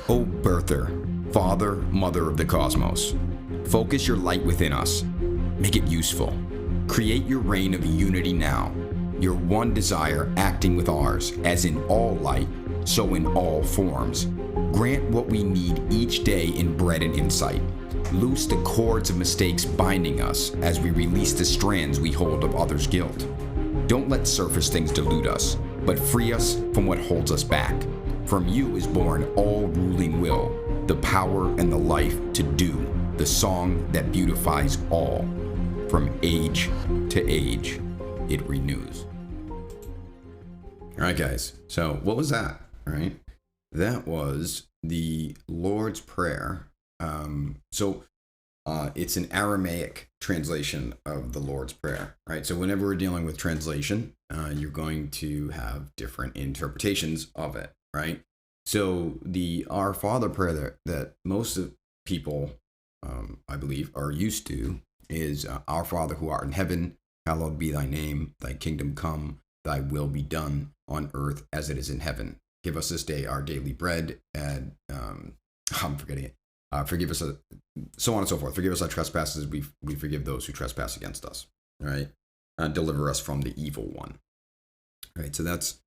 O Birther, Father, Mother of the Cosmos, focus your light within us. Make it useful. Create your reign of unity now. Your one desire acting with ours, as in all light, so in all forms. Grant what we need each day in bread and insight. Loose the cords of mistakes binding us as we release the strands we hold of others' guilt. Don't let surface things delude us, but free us from what holds us back. From you is born all ruling will, the power and the life to do, the song that beautifies all. From age to age, it renews. All right, guys. So what was that? All right. That was the Lord's Prayer. It's an Aramaic translation of the Lord's Prayer, right? So whenever we're dealing with translation, you're going to have different interpretations of it, right? So the Our Father prayer that most of people, I believe, are used to is Our Father who art in heaven, hallowed be thy name, thy kingdom come, thy will be done on earth as it is in heaven. Give us this day our daily bread, and I'm forgetting it. Forgive us, so on and so forth. Forgive us our trespasses. We forgive those who trespass against us. Right? Deliver us from the evil one. Right. So that's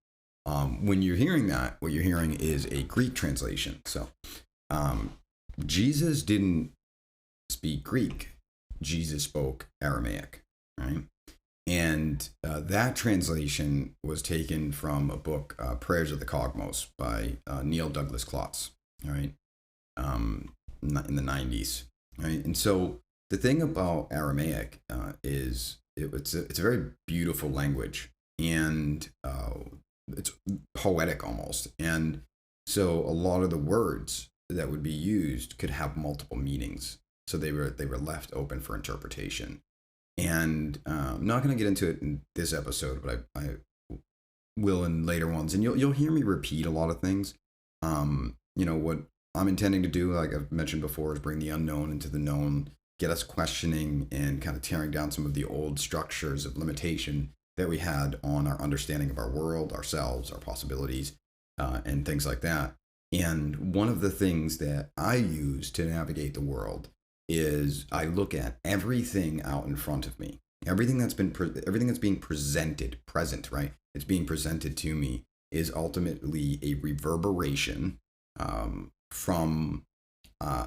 when you're hearing that. What you're hearing is a Greek translation. So Jesus didn't speak Greek. Jesus spoke Aramaic. Right. And that translation was taken from a book, Prayers of the Cosmos, by Neil Douglas Klotz. All right. In the 90s, right? And so the thing about Aramaic is it's a very beautiful language, and it's poetic almost. And so a lot of the words that would be used could have multiple meanings. So they were left open for interpretation. And I'm not going to get into it in this episode, but I will in later ones. And you'll hear me repeat a lot of things. What I'm intending to do, like I've mentioned before, is bring the unknown into the known, get us questioning and kind of tearing down some of the old structures of limitation that we had on our understanding of our world, ourselves, our possibilities, and things like that. And one of the things that I use to navigate the world is I look at everything out in front of me, everything that's being presented, present, right? It's being presented to me is ultimately a reverberation from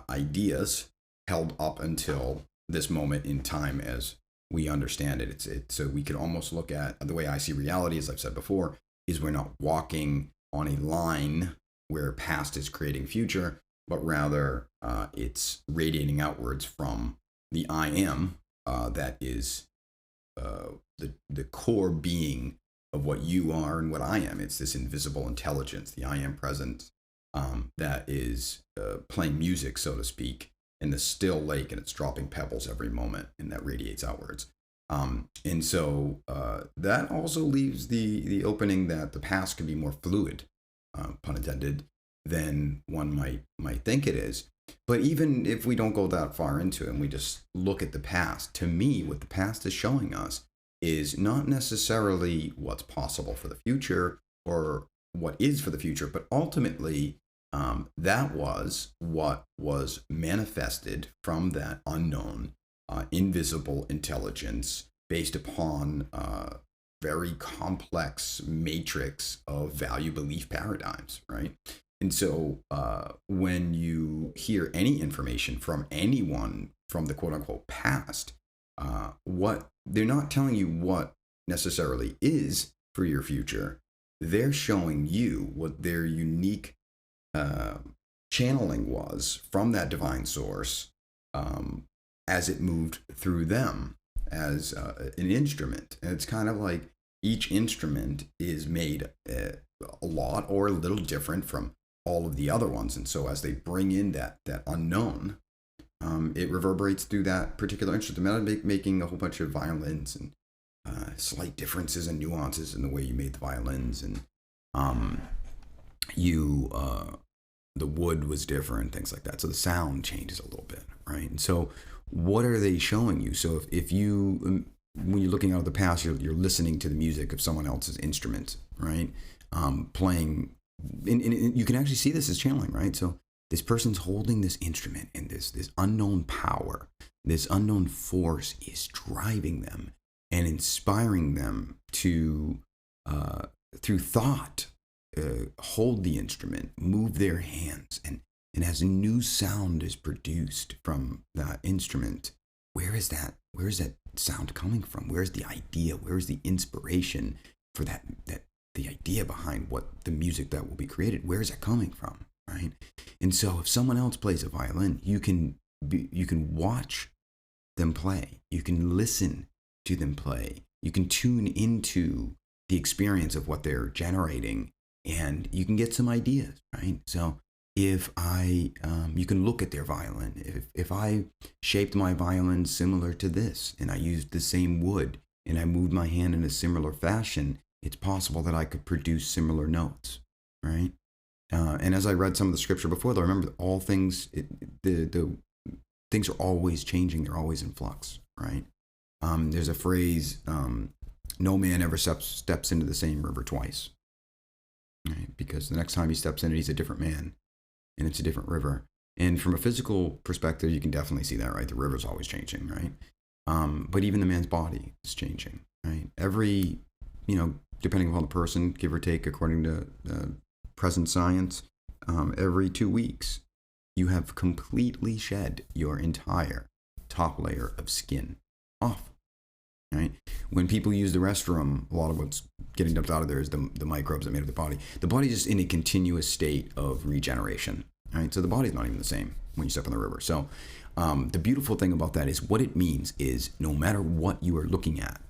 ideas held up until this moment in time as we understand it. So we could almost look at the way I see reality, as I've said before, is we're not walking on a line where past is creating future, but rather it's radiating outwards from the I am that is the core being of what you are and what I am. It's this invisible intelligence, the I am presence, that is playing music, so to speak, in the still lake, and it's dropping pebbles every moment, and that radiates outwards. And so that also leaves the opening that the past could be more fluid, pun intended, than one might think it is. But even if we don't go that far into it and we just look at the past, to me, what the past is showing us is not necessarily what's possible for the future or what is for the future, but ultimately that was what was manifested from that unknown, invisible intelligence based upon very complex matrix of value belief paradigms, right? And so when you hear any information from anyone from the quote unquote past, what they're not telling you what necessarily is for your future. They're showing you what their unique channeling was from that divine source as it moved through them as an instrument. And it's kind of like each instrument is made a lot or a little different from all of the other ones. And so as they bring in that unknown, it reverberates through that particular instrument. Imagine making a whole bunch of violins and slight differences and nuances in the way you made the violins, and the wood was different, things like that. So the sound changes a little bit, right? And so what are they showing you? So if you, when you're looking out of the past, you're listening to the music of someone else's instrument, right? Playing, and you can actually see this as channeling, right? So this person's holding this instrument, and this unknown power, this unknown force is driving them and inspiring them to, through thought, hold the instrument, move their hands, and as a new sound is produced from that instrument, where is that sound coming from? Where's the idea? Where's the inspiration for that the idea behind what the music that will be created? Where is that coming from? Right? And so if someone else plays a violin, you can watch them play. You can listen to them play. You can tune into the experience of what they're generating, and you can get some ideas, right? So if you can look at their violin. If I shaped my violin similar to this, and I used the same wood, and I moved my hand in a similar fashion, it's possible that I could produce similar notes, right? And as I read some of the scripture before, though, remember all things, the things are always changing. They're always in flux, right? There's a phrase, no man ever steps into the same river twice, right? Because the next time he steps in it, he's a different man, and it's a different river. And from a physical perspective, you can definitely see that, right? The river's always changing, right? But even the man's body is changing, right? Every, depending upon the person, give or take, according to present science, every 2 weeks, you have completely shed your entire top layer of skin off, right? When people use the restroom, a lot of what's getting dumped out of there is the microbes that made up the body. The body's just in a continuous state of regeneration, right? So the body's not even the same when you step in the river. So the beautiful thing about that is what it means is no matter what you are looking at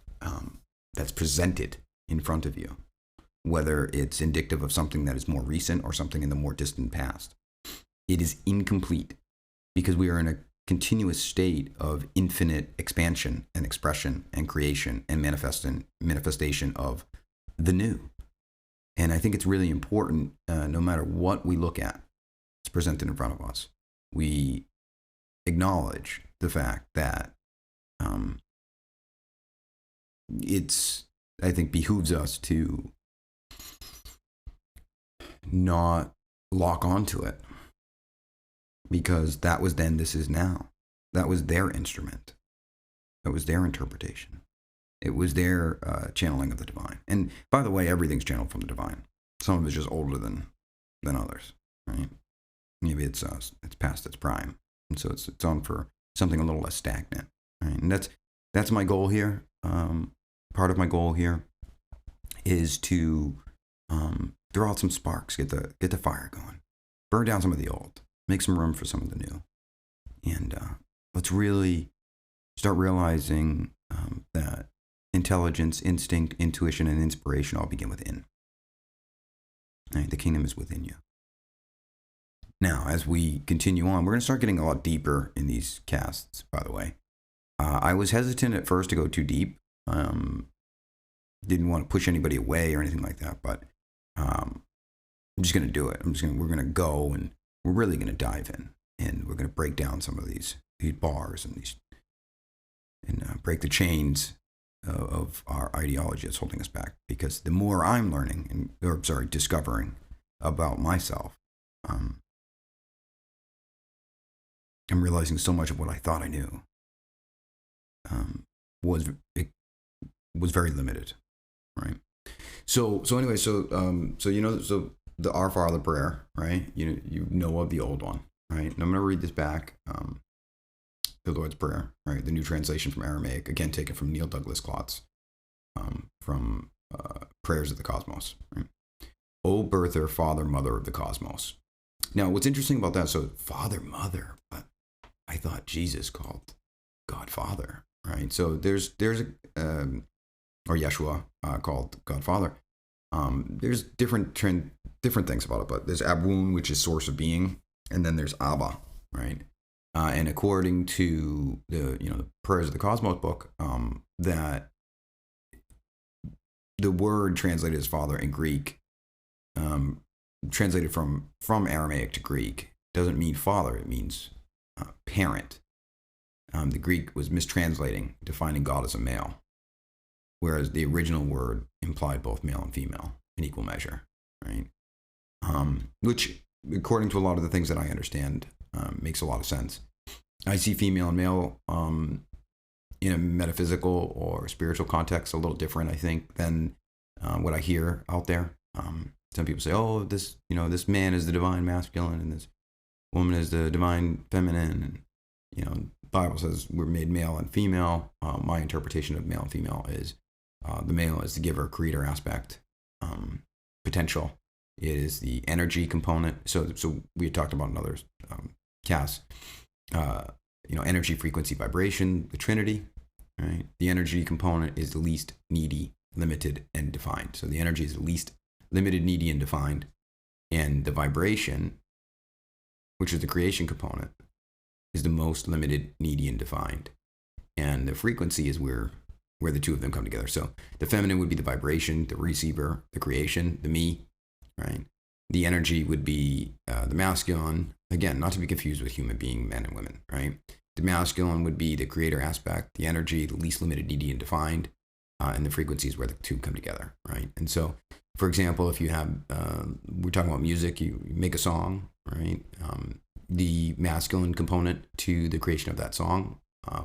that's presented in front of you, whether it's indicative of something that is more recent or something in the more distant past, it is incomplete because we are in a continuous state of infinite expansion and expression and creation and manifestation of the new. And I think it's really important, no matter what we look at, it's presented in front of us, we acknowledge the fact that I think, behooves us to not lock onto it, because that was then, this is now. That was their instrument. That was their interpretation. It was their channeling of the divine. And by the way, everything's channeled from the divine. Some of it's just older than others, right? Maybe it's past its prime, and so it's on for something a little less stagnant, right? And that's my goal here. Part of my goal here is to throw out some sparks, get the fire going, burn down some of the old, make some room for some of the new, and let's really start realizing that intelligence, instinct, intuition, and inspiration all begin within. Right? The kingdom is within you. Now, as we continue on, we're going to start getting a lot deeper in these casts, by the way. I was hesitant at first to go too deep. Didn't want to push anybody away or anything like that, but I'm just going to do it. We're going to go, and we're really going to dive in, and we're going to break down some of these bars and break the chains of our ideology that's holding us back. Because the more I'm learning discovering about myself, I'm realizing so much of what I thought I knew was very limited, right? So anyway, so the Our Father prayer, right? You know of the old one, right? And I'm going to read this back, the Lord's Prayer, right? The New Translation from Aramaic, again taken from Neil Douglas Klotz, from Prayers of the Cosmos, right? O birther, father, mother of the cosmos. Now, what's interesting about that? So father, mother, but I thought Jesus called God Father, right? So there's or Yeshua called God Father. There's different things about it, but there's Abun, which is source of being, and then there's Abba, right? And according to the Prayers of the Cosmos book, that the word translated as father in Greek, translated from Aramaic to Greek, doesn't mean father. It means parent. The Greek was mistranslating, defining God as a male, whereas the original word implied both male and female in equal measure, right? Which according to a lot of the things that I understand, makes a lot of sense. I see female and male in a metaphysical or spiritual context a little different, I think, than what I hear out there. Some people say, "Oh, this man is the divine masculine, and this woman is the divine feminine." And the Bible says we're made male and female. My interpretation of male and female is the male is the giver, creator aspect, potential. It is the energy component. So we had talked about in other casts. Energy, frequency, vibration, the Trinity, right? The energy component is the least, needy, limited, and defined. So the energy is the least limited, needy, and defined. And the vibration, which is the creation component, is the most limited, needy, and defined. And the frequency is where the two of them come together. So the feminine would be the vibration, the receiver, the creation, the me, right? The energy would be the masculine. Again, not to be confused with human being, men and women, right? The masculine would be the creator aspect, the energy, the least limited, needy, and defined, and the frequency is where the two come together, right? And so, for example, if you have, we're talking about music, you make a song, right? The masculine component to the creation of that song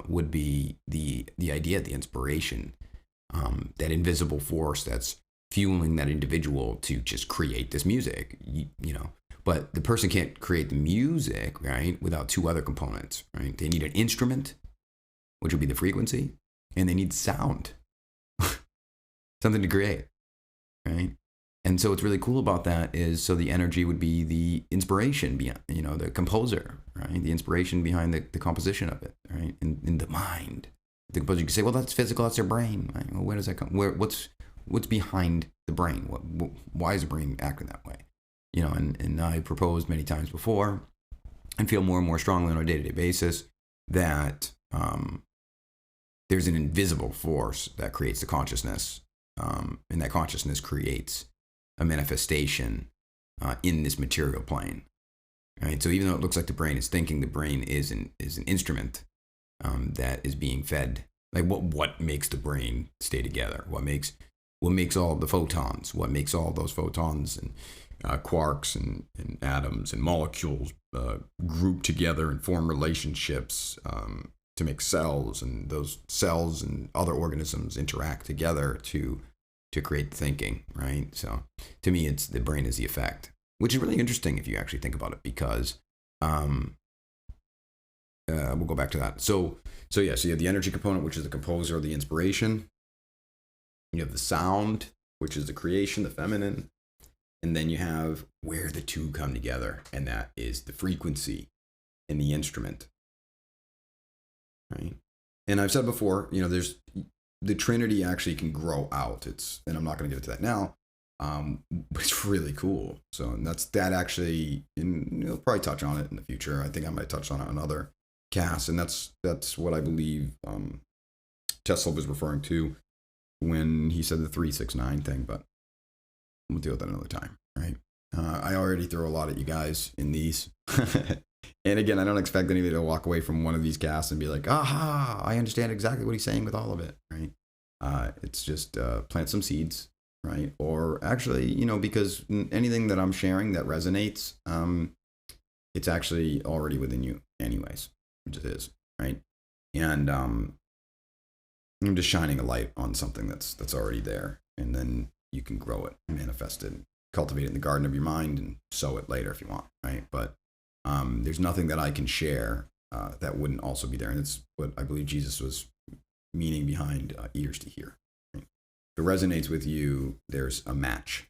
would be the idea, the inspiration, that invisible force that's fueling that individual to just create this music, But the person can't create the music, right, without two other components, right? They need an instrument, which would be the frequency, and they need sound, something to create, right? And so what's really cool about that is, so the energy would be the inspiration behind, the composer, right? The inspiration behind the composition of it, right? In the mind. The composer, you can say, well, that's physical, that's their brain, right? Well, where does that come? What's behind the brain? Why is the brain acting that way? And I proposed many times before and feel more and more strongly on a day-to-day basis that there's an invisible force that creates the consciousness, and that consciousness creates a manifestation in this material plane. Right? So even though it looks like the brain is thinking, the brain is an instrument that is being fed. Like what makes the brain stay together? What makes all the photons? What makes all those photons and quarks and atoms and molecules group together and form relationships to make cells, and those cells and other organisms interact together to create thinking, right? So to me, it's the brain is the effect, which is really interesting if you actually think about it, because we'll go back to that. So you have the energy component, which is the composer or the inspiration. You have the sound, which is the creation, the feminine. And then you have where the two come together, and that is the frequency and the instrument, right? And I've said before, there's the Trinity actually can grow out. And I'm not going to get into that now, but it's really cool. So, and that actually, and we'll probably touch on it in the future. I think I might touch on it on other casts, and that's what I believe Tesla was referring to when he said the 369 thing, but we'll deal with that another time, right? I already throw a lot at you guys in these. And again, I don't expect anybody to walk away from one of these casts and be like, aha, I understand exactly what he's saying with all of it, right? It's just plant some seeds, right? Or actually, because anything that I'm sharing that resonates, it's actually already within you anyways, which it is, right? And I'm just shining a light on something that's already there, and then you can grow it, manifest it, cultivate it in the garden of your mind, and sow it later if you want, right? But there's nothing that I can share that wouldn't also be there, and it's what I believe Jesus was meaning behind ears to hear. Right? If it resonates with you, there's a match,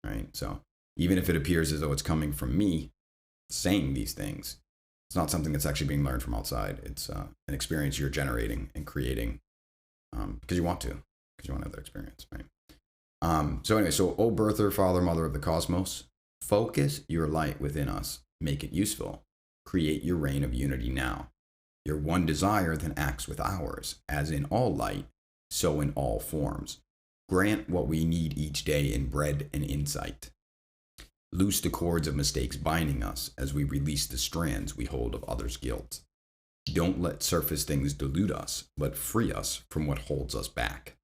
right? So even if it appears as though it's coming from me saying these things, it's not something that's actually being learned from outside. It's an experience you're generating and creating because you want to have that experience, right? So anyway, O birther, father, mother of the cosmos, focus your light within us, make it useful, create your reign of unity now. Your one desire then acts with ours, as in all light, so in all forms. Grant what we need each day in bread and insight. Loose the cords of mistakes binding us as we release the strands we hold of others' guilt. Don't let surface things delude us, but free us from what holds us back.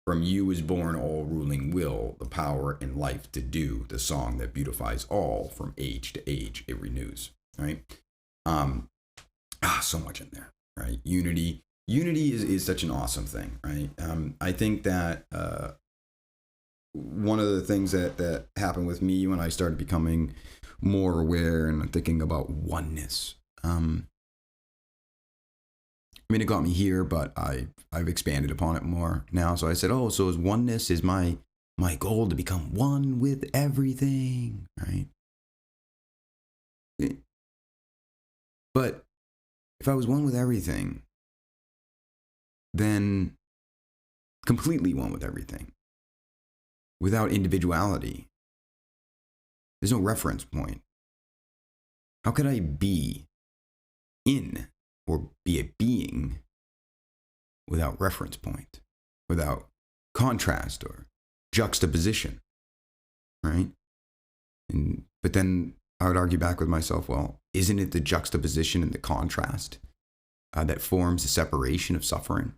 From you is born all ruling will, the power in life to do, the song that beautifies all, from age to age it renews, right? So much in there, right? Unity is such an awesome thing, right? I think that one of the things that happened with me when I started becoming more aware and thinking about oneness, it got me here, but I've expanded upon it more now. So I said, so is oneness is my goal, to become one with everything, right? But if I was one with everything, then completely one with everything, without individuality, there's no reference point. How could I be in or be a being without reference point, without contrast or juxtaposition, right? But then I would argue back with myself, well, isn't it the juxtaposition and the contrast that forms the separation of suffering?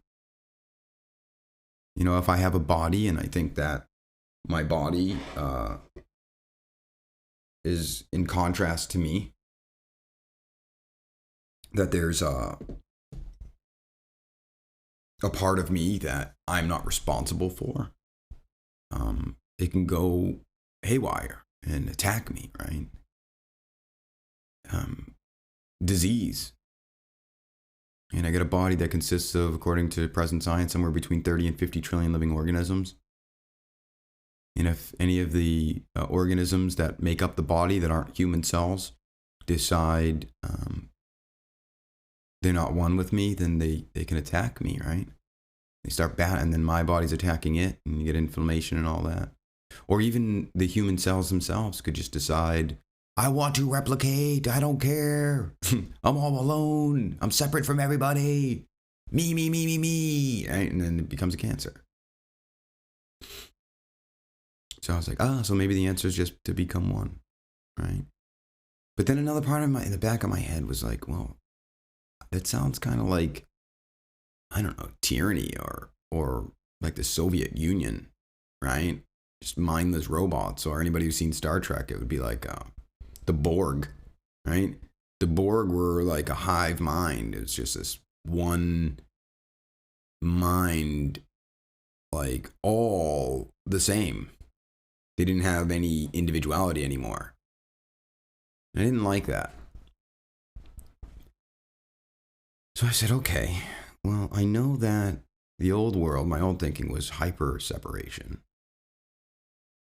If I have a body and I think that my body is in contrast to me, that there's a part of me that I'm not responsible for, it can go haywire and attack me, right? Disease. And I get a body that consists of, according to present science, somewhere between 30 and 50 trillion living organisms. And if any of the organisms that make up the body that aren't human cells decide they're not one with me, then they can attack me, right? They start and then my body's attacking it, and you get inflammation and all that. Or even the human cells themselves could just decide, I want to replicate, I don't care, I'm all alone, I'm separate from everybody, me, right? And then it becomes a cancer. So I was like, so maybe the answer is just to become one, right? But then another part of in the back of my head was like, well, that sounds kind of like, I don't know, tyranny or like the Soviet Union, right? Just mindless robots. Or anybody who's seen Star Trek, it would be like the Borg, right? The Borg were like a hive mind. It was just this one mind, like all the same. They didn't have any individuality anymore. I didn't like that. So I said, okay, well, I know that the old world, my old thinking was hyper separation,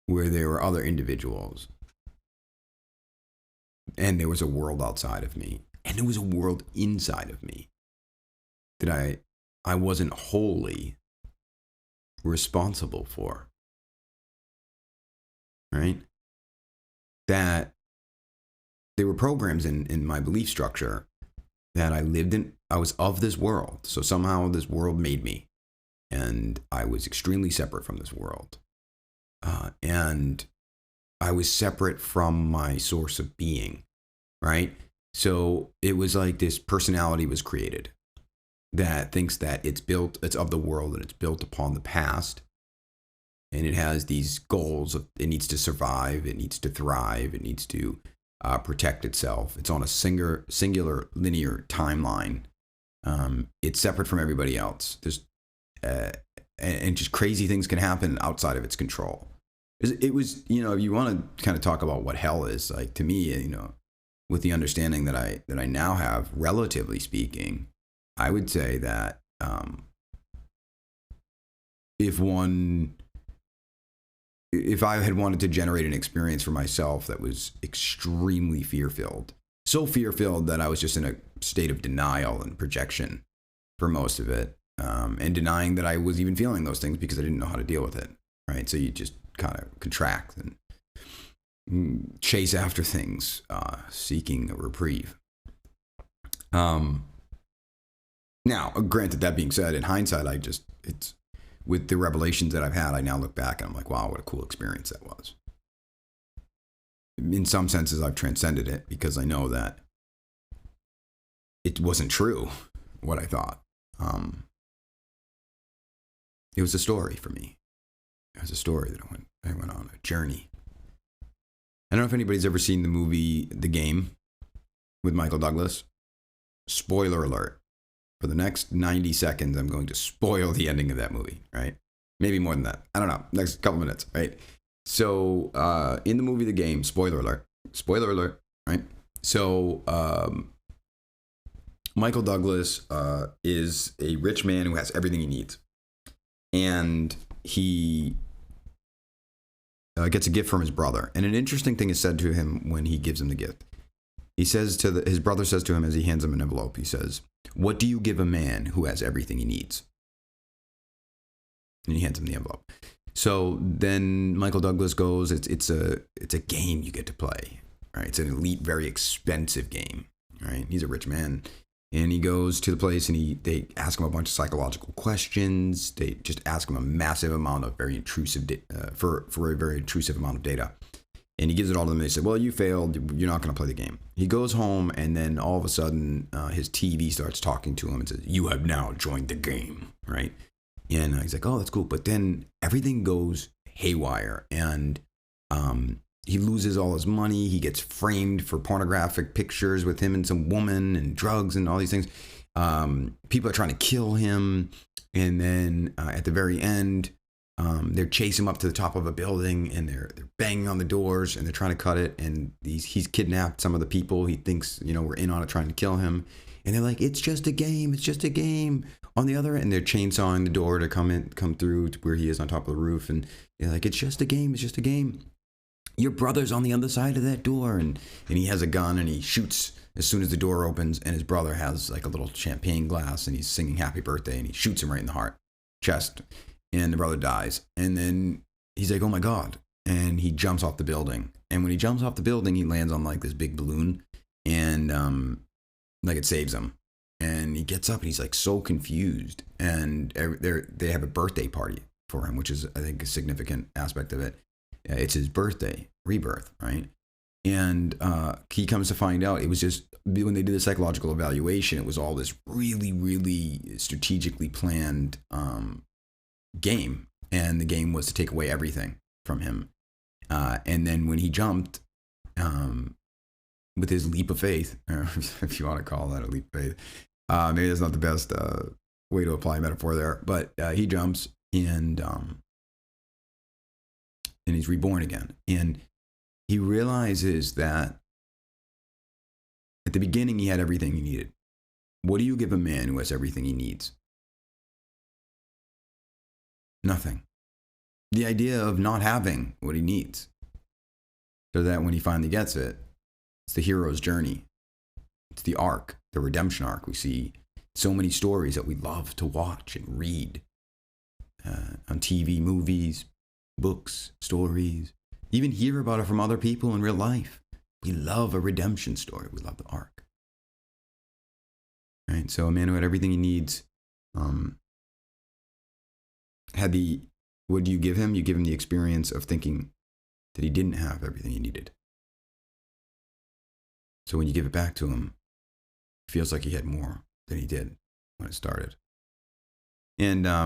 where there were other individuals. And there was a world outside of me. And there was a world inside of me that I wasn't wholly responsible for. Right? That there were programs in my belief structure that I lived in. I was of this world. So somehow this world made me. And I was extremely separate from this world. And I was separate from my source of being, right? So it was like this personality was created that thinks that it's of the world and it's built upon the past. And it has these goals of it needs to survive, it needs to thrive, it needs to protect itself. It's on a singular linear timeline. It's separate from everybody else. There's and just crazy things can happen outside of its control. It was, if you want to kind of talk about what hell is, like to me, with the understanding that I now have, relatively speaking, I would say that if I had wanted to generate an experience for myself that was extremely fear-filled, so fear-filled that I was just in a state of denial and projection for most of it, and denying that I was even feeling those things because I didn't know how to deal with it, right? So you just kind of contract and chase after things, seeking a reprieve. Now, granted, that being said, in hindsight, it's with the revelations that I've had, I now look back and I'm like, wow, what a cool experience that was. In some senses, I've transcended it because I know that it wasn't true what I thought. it was a story for me. It was a story that I went on a journey. I don't know if anybody's ever seen the movie The Game with Michael Douglas. Spoiler alert. For the next 90 seconds, I'm going to spoil the ending of that movie, right? Maybe more than that. I don't know. Next couple minutes, right? So, in the movie The Game, spoiler alert, right? So, Michael Douglas is a rich man who has everything he needs. And he gets a gift from his brother. And an interesting thing is said to him when he gives him the gift. He says his brother says to him as he hands him an envelope, he says, "What do you give a man who has everything he needs?" And he hands him the envelope. So then Michael Douglas goes, it's a game you get to play, right? It's an elite, very expensive game, right? He's a rich man. And he goes to the place and they ask him a bunch of psychological questions. They just ask him a massive amount of very intrusive, for a very intrusive amount of data. And he gives it all to them. They say, "Well, you failed. You're not going to play the game." He goes home, and then all of a sudden, his TV starts talking to him and says, "You have now joined the game," right? And he's like, "Oh, that's cool." But then everything goes haywire, and he loses all his money. He gets framed for pornographic pictures with him and some woman and drugs and all these things. People are trying to kill him. And then at the very end, they're chasing him up to the top of a building, and they're banging on the doors, and they're trying to cut it. And he's kidnapped some of the people he thinks, were in on it trying to kill him. And they're like, "It's just a game. It's just a game." On the other end, they're chainsawing the door to come through to where he is on top of the roof. And they're like, "It's just a game. It's just a game. Your brother's on the other side of that door." And he has a gun, and he shoots as soon as the door opens. And his brother has like a little champagne glass, and he's singing "Happy Birthday," and he shoots him right in the heart, chest. And the brother dies. And then he's like, "Oh my God." And he jumps off the building. And when he jumps off the building, he lands on like this big balloon. And like it saves him. And he gets up and he's like so confused. And they have a birthday party for him, which is, I think, a significant aspect of it. It's his birthday, rebirth, right? And he comes to find out it was just when they did the psychological evaluation, it was all this really, really strategically planned game. And the game was to take away everything from him. And then when he jumped with his leap of faith, if you want to call that a leap of faith, maybe that's not the best way to apply a metaphor there, but he jumps and he's reborn again. And he realizes that at the beginning he had everything he needed. What do you give a man who has everything he needs? Nothing. The idea of not having what he needs, so that when he finally gets it, it's the hero's journey. It's the arc, the redemption arc. We see so many stories that we love to watch and read on TV, movies, books, stories, even hear about it from other people in real life. We love a redemption story. We love the arc. Right? So a man who had everything he needs what do you give him? You give him the experience of thinking that he didn't have everything he needed. So when you give it back to him, it feels like he had more than he did when it started. And I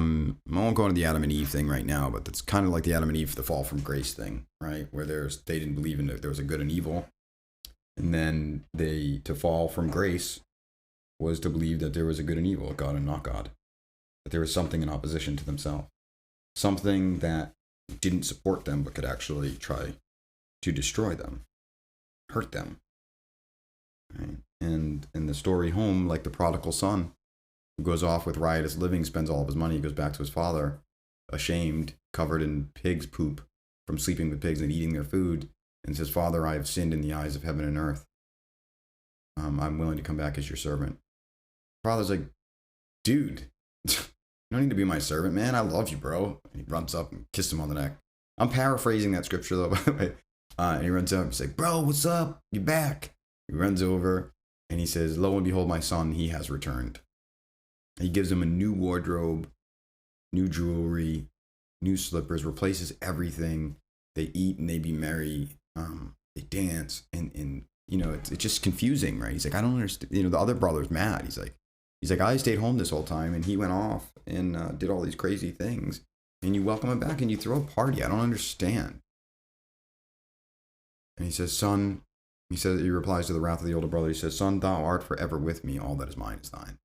won't go into the Adam and Eve thing right now, but that's kind of like the Adam and Eve, the fall from grace thing, right? Where they didn't believe in that there was a good and evil. And then to fall from grace was to believe that there was a good and evil, a God and not God. That there was something in opposition to themselves. Something that didn't support them, but could actually try to destroy them, hurt them. Right? And in the story home, like the prodigal son, who goes off with riotous living, spends all of his money, goes back to his father, ashamed, covered in pig's poop from sleeping with pigs and eating their food, and says, "Father, I have sinned in the eyes of heaven and earth. I'm willing to come back as your servant." Father's like, "Dude, you don't need to be my servant, man. I love you, bro." And he runs up and kisses him on the neck. I'm paraphrasing that scripture, though, by the way. And he runs up and he's like, "Bro, what's up? You're back." He runs over and he says, "Lo and behold, my son, he has returned." He gives him a new wardrobe, new jewelry, new slippers, replaces everything. They eat and they be merry. They dance. And it's just confusing, right? He's like, "I don't understand." The other brother's mad. He's like, He's like, I stayed home this whole time, and he went off and did all these crazy things. And you welcome him back and you throw a party. I don't understand. And he says, son, he replies to the wrath of the older brother. He says, son, thou art forever with me. All that is mine is thine.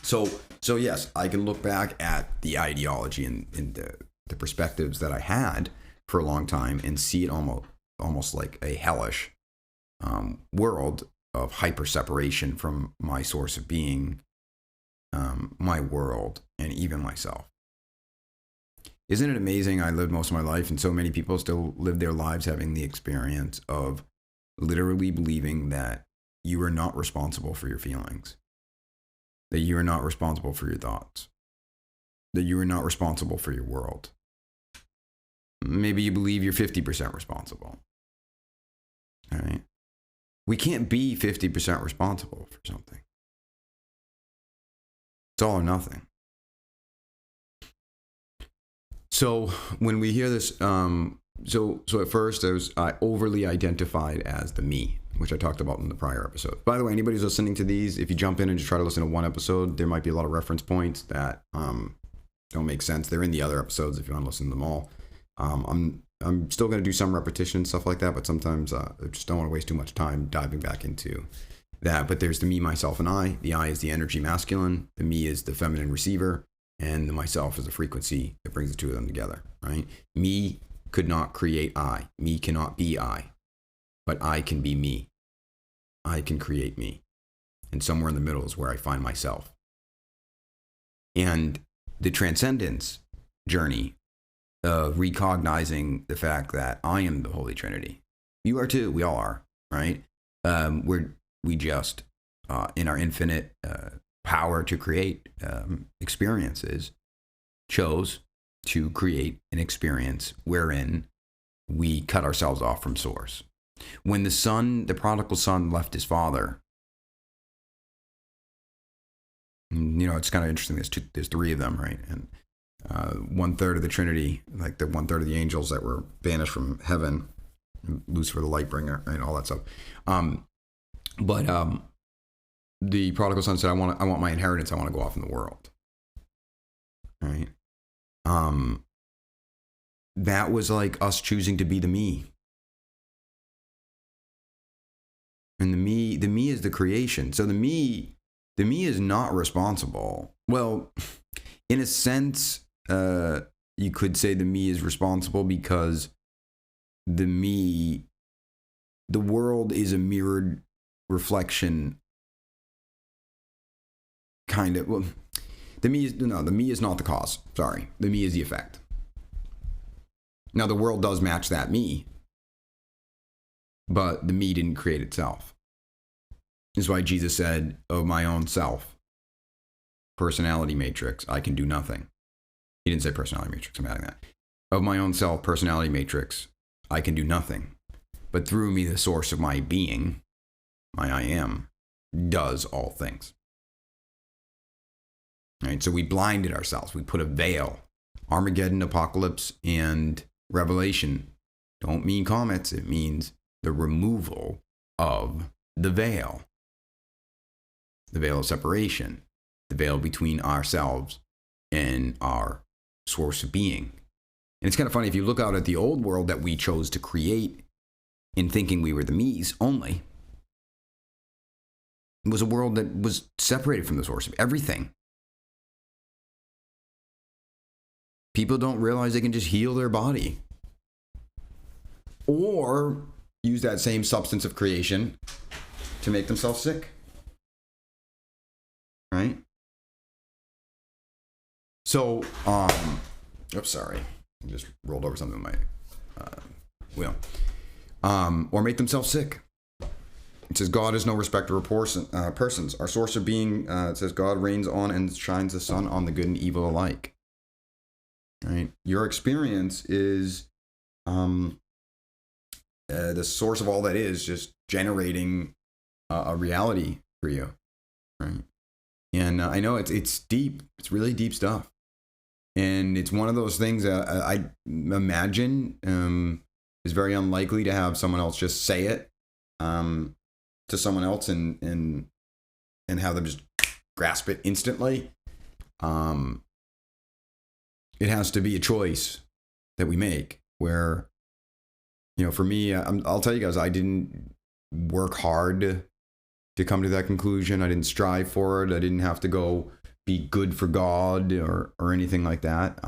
So yes, I can look back at the ideology and the perspectives that I had for a long time and see it almost like a hellish world of hyper separation from my source of being, my world, and even myself. Isn't it amazing? I lived most of my life, and so many people still live their lives having the experience of literally believing that you are not responsible for your feelings, that you are not responsible for your thoughts, that you are not responsible for your world. Maybe you believe you're 50% responsible. All right? We can't be 50% responsible for something. It's all or nothing. So when we hear this, so at first I overly identified as the me, which I talked about in the prior episode. By the way, anybody who's listening to these, if you jump in and just try to listen to one episode, there might be a lot of reference points that don't make sense. They're in the other episodes if you want to listen to them all. I'm still going to do some repetition, stuff like that, but sometimes I just don't want to waste too much time diving back into that. But there's the me, myself, and I. The I is the energy masculine. The me is the feminine receiver. And the myself is the frequency that brings the two of them together, right? Me could not create I. Me cannot be I. But I can be me. I can create me. And somewhere in the middle is where I find myself. And the transcendence journey of recognizing the fact that I am the Holy Trinity. You are too. We all are, right? We just, in our infinite power to create experiences, chose to create an experience wherein we cut ourselves off from source. When the prodigal son left his father, it's kind of interesting. There's three of them, right? And 1/3 of the Trinity, like the 1/3 of the angels that were banished from heaven, Lucifer the light bringer, and all that stuff. But the prodigal son said, I want my inheritance. I want to go off in the world. Right? That was like us choosing to be the me. And the me is the creation. So the me is not responsible. Well, in a sense, you could say the me is responsible because the world is a mirrored reflection. Kind of. Well, the me is not the cause. Sorry. The me is the effect. Now, the world does match that me, but the me didn't create itself. This is why Jesus said, of my own self, personality matrix, I can do nothing. He didn't say personality matrix, I'm adding that. Of my own self, personality matrix, I can do nothing. But through me, the source of my being, my I am, does all things. Right? So we blinded ourselves. We put a veil. Armageddon, Apocalypse, and Revelation don't mean comets. It means the removal of the veil. The veil of separation. The veil between ourselves and our source of being. And it's kind of funny, if you look out at the old world that we chose to create in thinking we were the me's only, it was a world that was separated from the source of everything. People don't realize they can just heal their body or use that same substance of creation to make themselves sick. Right? So, oops, sorry. I just rolled over something with my wheel. Or make themselves sick. It says, God is no respecter of persons. Our source of being, it says, God reigns on and shines the sun on the good and evil alike. Right? Your experience is the source of all that is just generating a reality for you. Right? And I know it's deep. It's really deep stuff. And it's one of those things that I imagine is very unlikely to have someone else just say it to someone else and have them just grasp it instantly. It has to be a choice that we make where, for me, I'll tell you guys, I didn't work hard to come to that conclusion. I didn't strive for it. I didn't have to go be good for God or anything like that.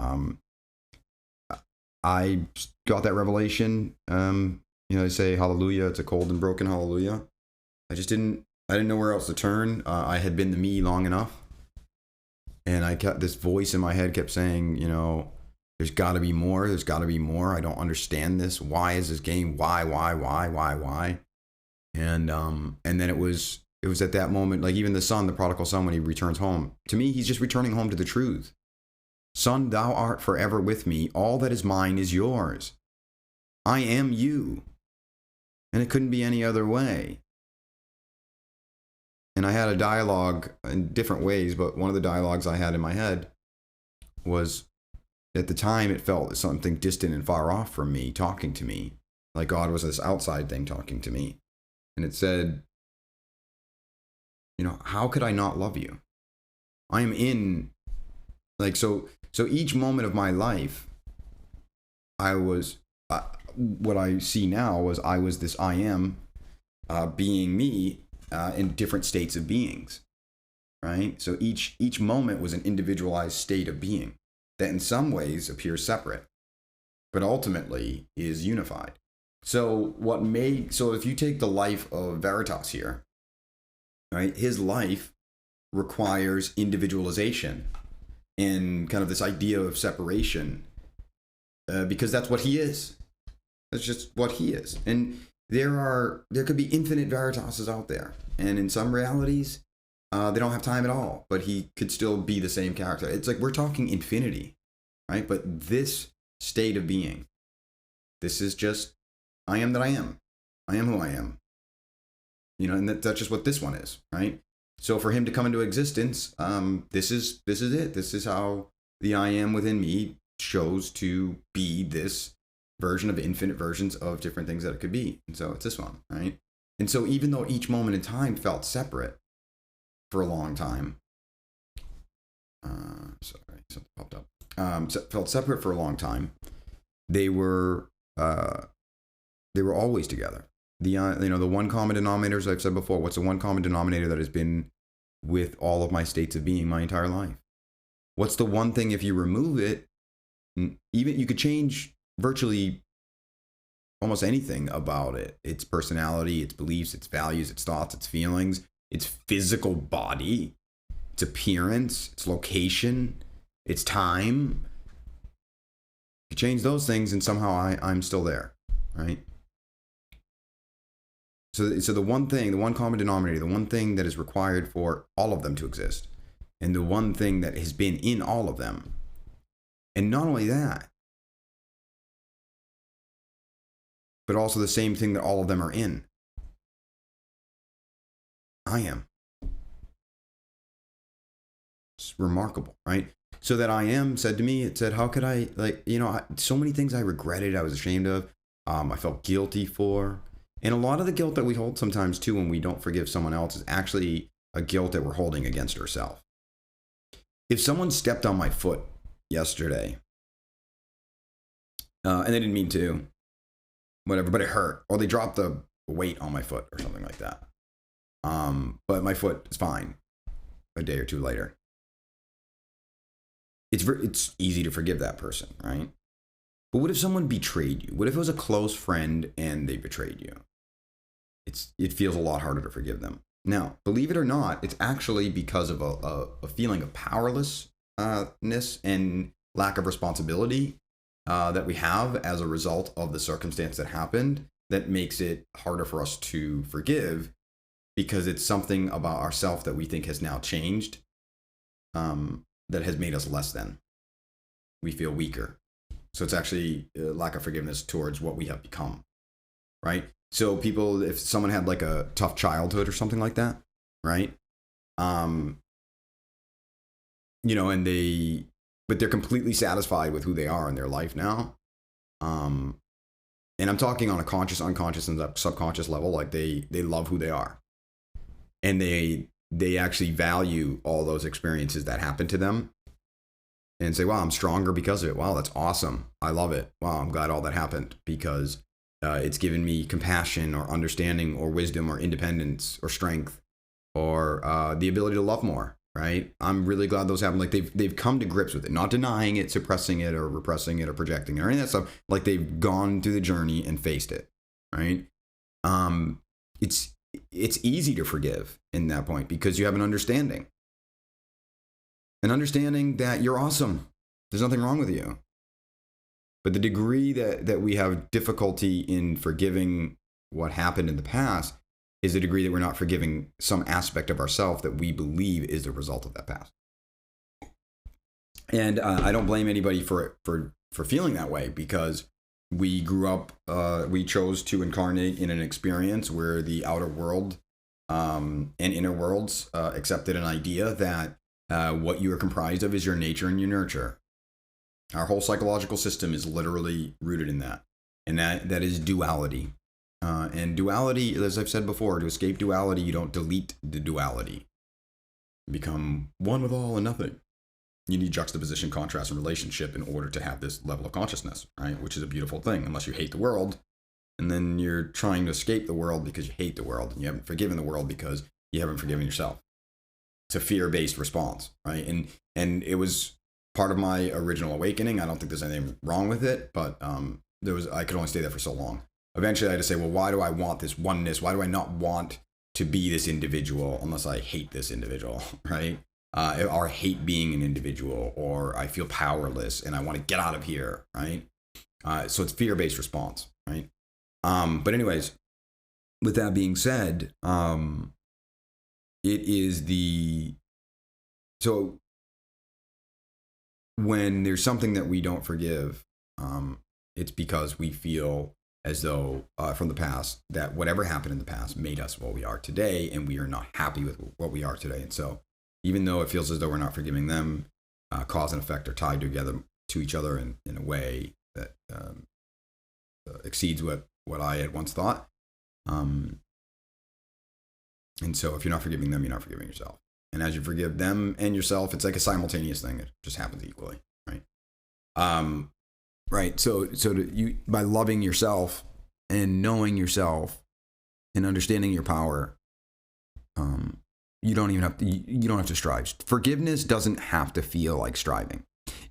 I got that revelation. They say hallelujah. It's a cold and broken hallelujah. I didn't know where else to turn. I had been the me long enough. And I kept, this voice in my head kept saying, there's got to be more. There's got to be more. I don't understand this. Why is this game? Why? And then it was at that moment, like even the son, the prodigal son, when he returns home, to me, he's just returning home to the truth. Son, thou art forever with me. All that is mine is yours. I am you. And it couldn't be any other way. And I had a dialogue in different ways, but one of the dialogues I had in my head was, at the time, it felt something distant and far off from me, talking to me. Like God was this outside thing talking to me. And it said, how could I not love you? I am in, so each moment of my life, I was, what I see now was I was this I am, being me, in different states of beings, right? So each moment was an individualized state of being that in some ways appears separate, but ultimately is unified. So if you take the life of Veritas here, right, his life requires individualization and kind of this idea of separation, because that's what he is. That's just what he is. And there could be infinite Veritases out there. And in some realities, they don't have time at all, but he could still be the same character. It's like we're talking infinity, right? But this state of being, this is just, I am that I am. I am who I am. And that's just what this one is, right? So for him to come into existence, this is it. This is how the I am within me chose to be this version of infinite versions of different things that it could be. And so it's this one, right? And so even though each moment in time felt separate for a long time, sorry, something popped up. Felt separate for a long time, they were always together. The one common denominator, as I've said before, what's the one common denominator that has been with all of my states of being my entire life? What's the one thing, if you remove it, even you could change virtually almost anything about it: its personality, its beliefs, its values, its thoughts, its feelings, its physical body, its appearance, its location, its time. You change those things and somehow I'm still there, right? So the one thing, the one common denominator, the one thing that is required for all of them to exist, and the one thing that has been in all of them. And not only that, but also the same thing that all of them are in. I am. It's remarkable, right? So that I am said to me, it said, how could I, so many things I regretted, I was ashamed of, I felt guilty for. And a lot of the guilt that we hold sometimes too when we don't forgive someone else is actually a guilt that we're holding against ourselves. If someone stepped on my foot yesterday, and they didn't mean to, whatever, but it hurt, or they dropped the weight on my foot or something like that, but my foot is fine a day or two later, it's easy to forgive that person, right? But what if someone betrayed you? What if it was a close friend and they betrayed you? It feels a lot harder to forgive them. Now, believe it or not, it's actually because of a feeling of powerlessness and lack of responsibility that we have as a result of the circumstance that happened that makes it harder for us to forgive, because it's something about ourselves that we think has now changed, that has made us less than. We feel weaker. So it's actually a lack of forgiveness towards what we have become, right? So people, if someone had like a tough childhood or something like that, right? But they're completely satisfied with who they are in their life now. And I'm talking on a conscious, unconscious, and subconscious level. Like they love who they are, and they they actually value all those experiences that happen to them and say, wow, I'm stronger because of it. Wow, that's awesome. I love it. Wow, I'm glad all that happened because it's given me compassion or understanding or wisdom or independence or strength or the ability to love more, right? I'm really glad those happened. Like they've come to grips with it, not denying it, suppressing it or repressing it or projecting it or any of that stuff. Like they've gone through the journey and faced it, right? It's easy to forgive in that point because you have an understanding that you're awesome. There's nothing wrong with you. But the degree that we have difficulty in forgiving what happened in the past is the degree that we're not forgiving some aspect of ourselves that we believe is the result of that past. And I don't blame anybody for feeling that way because we grew up, we chose to incarnate in an experience where the outer world and inner worlds accepted an idea that what you are comprised of is your nature and your nurture. Our whole psychological system is literally rooted in that. And that is duality. And duality, as I've said before, to escape duality, you don't delete the duality. You become one with all and nothing. You need juxtaposition, contrast, and relationship in order to have this level of consciousness, right? Which is a beautiful thing, unless you hate the world. And then you're trying to escape the world because you hate the world. And you haven't forgiven the world because you haven't forgiven yourself. It's a fear-based response, right? And it was part of my original awakening. I don't think there's anything wrong with it, but I could only stay there for so long. Eventually I had to say, well, why do I want this oneness? Why do I not want to be this individual unless I hate this individual, right? Or hate being an individual, or I feel powerless and I want to get out of here, right? So it's fear-based response, right? But anyways, with that being said, it is so when there's something that we don't forgive, it's because we feel as though from the past that whatever happened in the past made us what we are today, and we are not happy with what we are today. And so even though it feels as though we're not forgiving them, cause and effect are tied together to each other in a way that exceeds what I had once thought. And so if you're not forgiving them, you're not forgiving yourself. And as you forgive them and yourself, it's like a simultaneous thing. It just happens equally, right? Right. So by loving yourself and knowing yourself and understanding your power, you don't have to strive. Forgiveness doesn't have to feel like striving.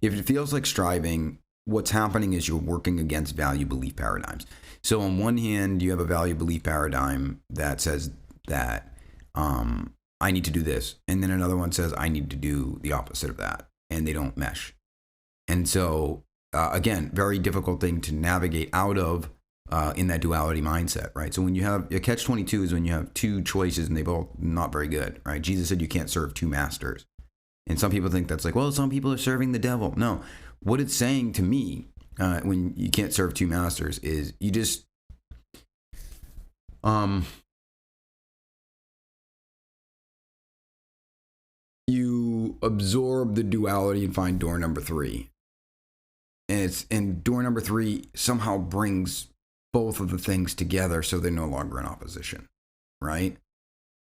If it feels like striving, what's happening is you're working against value belief paradigms. So on one hand, you have a value belief paradigm that says that I need to do this, and then another one says I need to do the opposite of that, and they don't mesh. And so again, very difficult thing to navigate out of in that duality mindset, right? So when you have a catch-22 is when you have two choices and they both not very good, right? Jesus said you can't serve two masters. And some people think that's like, well, some people are serving the devil. No, what it's saying to me when you can't serve two masters is you just you absorb the duality and find door number 3. And door number 3 somehow brings both of the things together so they're no longer in opposition, right?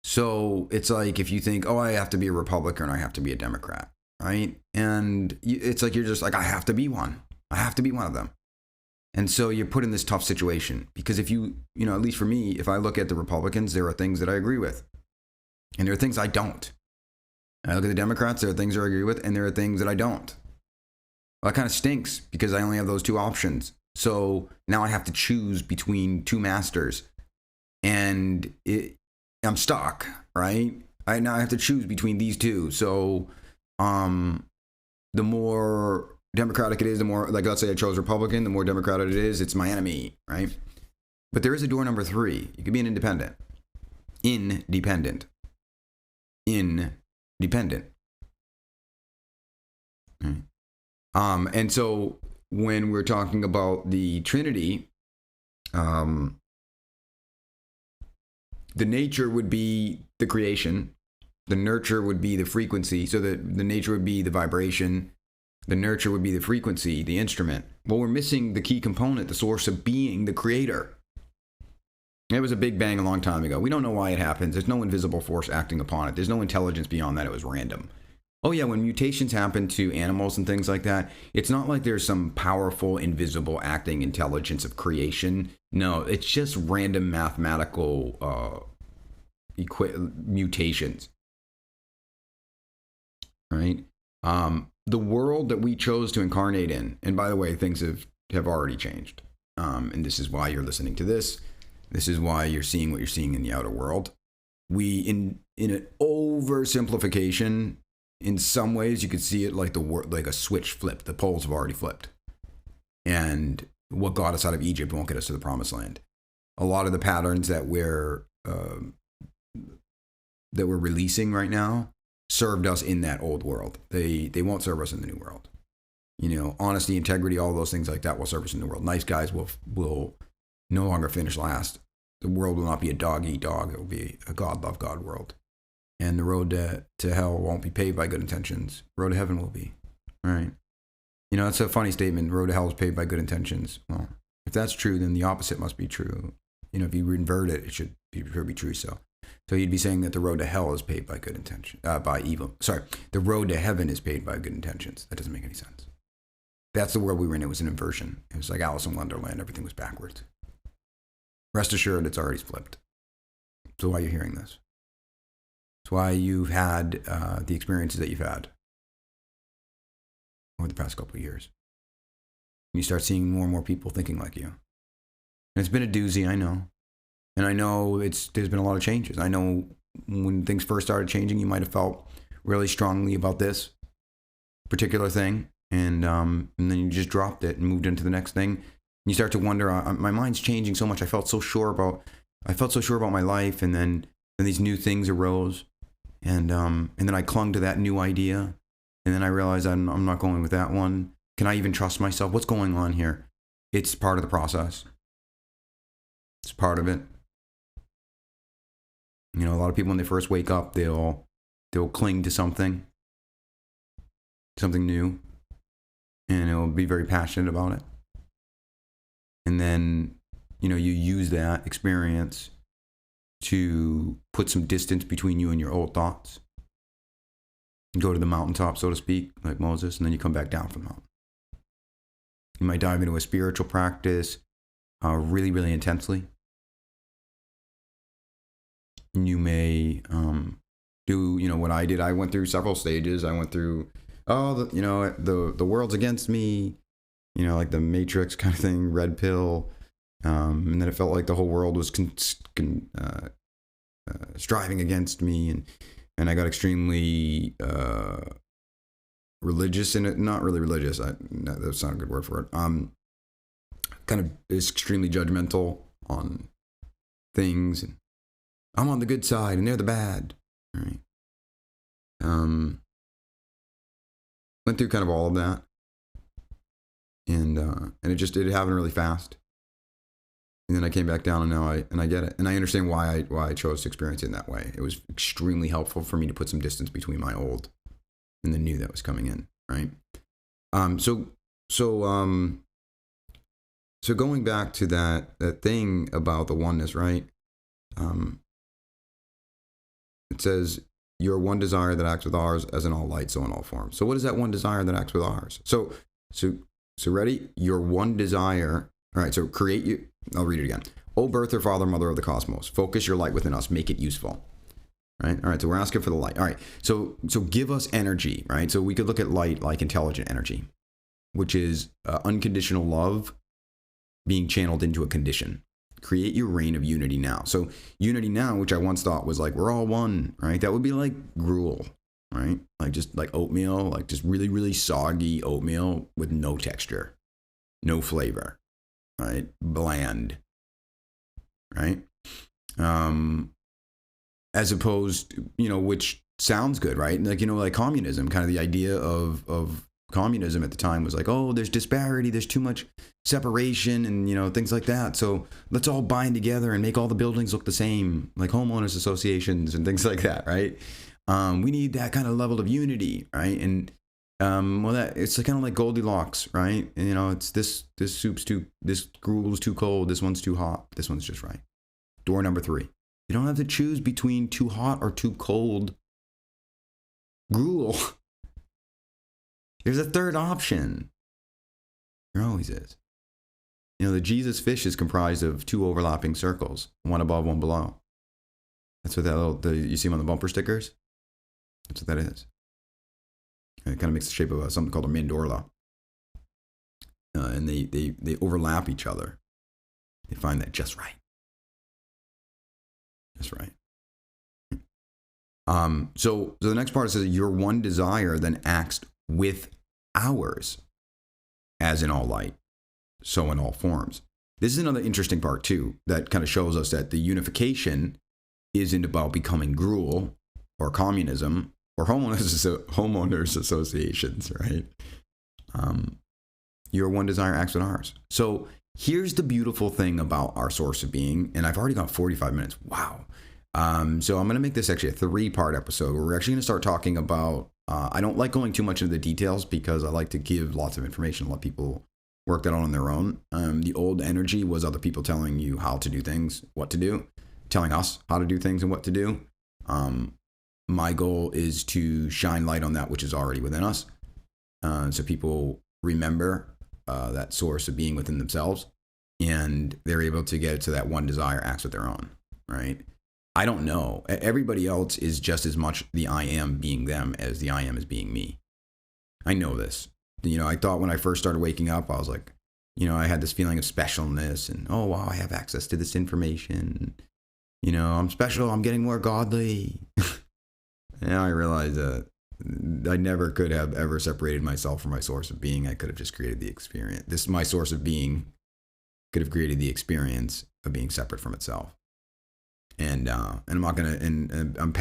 So it's like if you think, oh, I have to be a Republican or I have to be a Democrat, right? And it's like you're just like, I have to be one. I have to be one of them. And so you're put in this tough situation because if you at least for me, if I look at the Republicans, there are things that I agree with. And there are things I don't. And I look at the Democrats, there are things I agree with, and there are things that I don't. Well, that kind of stinks because I only have those two options. So now I have to choose between two masters. And I'm stuck, right? I now have to choose between these two. So the more Democratic it is, the more, like let's say I chose Republican, the more Democratic it is, it's my enemy, right? But there is a door number 3. You could be an independent. Independent. Right. And so when we're talking about the Trinity, the nature would be the creation, the nurture would be the frequency, so the nature would be the vibration, the nurture would be the frequency, the instrument. Well, we're missing the key component, the source of being, the creator. It was a big bang a long time ago. We don't know why it happens. There's no invisible force acting upon it. There's no intelligence beyond that. It was random. Oh yeah, when mutations happen to animals and things like that, it's not like there's some powerful, invisible acting intelligence of creation. No, it's just random mathematical mutations. Right? The world that we chose to incarnate in, and by the way, things have already changed. And this is why you're listening to this. This is why you're seeing what you're seeing in the outer world. We, in an oversimplification, in some ways, you could see it like like a switch flipped. The poles have already flipped. And what got us out of Egypt won't get us to the promised land. A lot of the patterns that we're releasing right now served us in that old world. They won't serve us in the new world. Honesty, integrity, all those things like that will serve us in the world. Nice guys will no longer finish last. The world will not be a dog eat dog. It will be a God love God world. And the road to hell won't be paved by good intentions. The road to heaven will be. Right? It's a funny statement. The road to hell is paved by good intentions. Well, if that's true, then the opposite must be true. If you invert it, it should be true. So you'd be saying that the road to hell is paved by good intention, by evil. Sorry, the road to heaven is paved by good intentions. That doesn't make any sense. That's the world we were in. It was an inversion. It was like Alice in Wonderland. Everything was backwards. Rest assured, it's already flipped. So why are you hearing this? It's why you've had the experiences that you've had over the past couple of years. And you start seeing more and more people thinking like you. And it's been a doozy, I know. And I know there's been a lot of changes. I know when things first started changing, you might have felt really strongly about this particular thing. And then you just dropped it and moved into the next thing. And you start to wonder, my mind's changing so much. I felt so sure about my life. And then these new things arose. And then I clung to that new idea. And then I realized I'm not going with that one. Can I even trust myself? What's going on here? It's part of the process. It's part of it. A lot of people when they first wake up, they'll cling to something new, and they'll be very passionate about it. And then, you use that experience to put some distance between you and your old thoughts. Go to the mountaintop, so to speak, like Moses, and then you come back down from the mountain. You might dive into a spiritual practice really, really intensely. You may do, what I did. I went through several stages. I went through, the world's against me, like the Matrix kind of thing, red pill. And then it felt like the whole world was striving against me. And I got extremely religious in it. Not really religious. No, that's not a good word for it. Kind of extremely judgmental on things. And I'm on the good side and they're the bad. Right. Went through kind of all of that. And it happened really fast. And then I came back down, and now I get it. And I understand why I chose to experience it in that way. It was extremely helpful for me to put some distance between my old and the new that was coming in, right? So going back to that thing about the oneness, right? It says, "Your one desire that acts with ours, as in all light, so in all forms." So what is that one desire that acts with ours? So ready? Your one desire. All right, so create you. I'll read it again. O birther, father, mother of the cosmos, focus your light within us, make it useful. Right? All right, so we're asking for the light. All right, so give us energy, right? So we could look at light like intelligent energy, which is unconditional love being channeled into a condition. Create your reign of unity now. So unity now, which I once thought was like, we're all one, right? That would be like gruel, right? Like just like oatmeal, like just really, really soggy oatmeal with no texture, no flavor. Right? Bland. Right? As opposed, which sounds good, right? Like communism, kind of the idea of communism at the time was like, oh, there's disparity, there's too much separation and, things like that. So let's all bind together and make all the buildings look the same, like homeowners associations and things like that, right? We need that kind of level of unity, right? And it's kind of like Goldilocks, right? And, it's this gruel is too cold, this one's too hot, this one's just right. Door number 3. You don't have to choose between too hot or too cold gruel. There's a third option. There always is. The Jesus fish is comprised of 2 overlapping circles, one above, one below. That's what you see them on the bumper stickers? That's what that is. And it kind of makes the shape of something called a mandorla. And they overlap each other. They find that just right. Just right. So the next part says, your one desire then acts with ours, as in all light, so in all forms. This is another interesting part too, that kind of shows us that the unification isn't about becoming gruel or communism or homeowners associations, right? Your one desire acts with ours. So here's the beautiful thing about our source of being, and I've already got 45 minutes. Wow. So I'm going to make this actually a 3-part episode where we're actually going to start talking about, I don't like going too much into the details because I like to give lots of information, let people work that out on their own. The old energy was other people telling you how to do things, what to do, telling us how to do things and what to do. My goal is to shine light on that which is already within us. So people remember that source of being within themselves, and they're able to get to that one desire acts with their own, right? I don't know. Everybody else is just as much the I am being them as the I am is being me. I know this. I thought when I first started waking up, I was like, I had this feeling of specialness and, oh, wow, I have access to this information. I'm special. I'm getting more godly. And I realized that I never could have ever separated myself from my source of being. I could have just created the experience. My source of being could have created the experience of being separate from itself. And I'm not going to, and I'm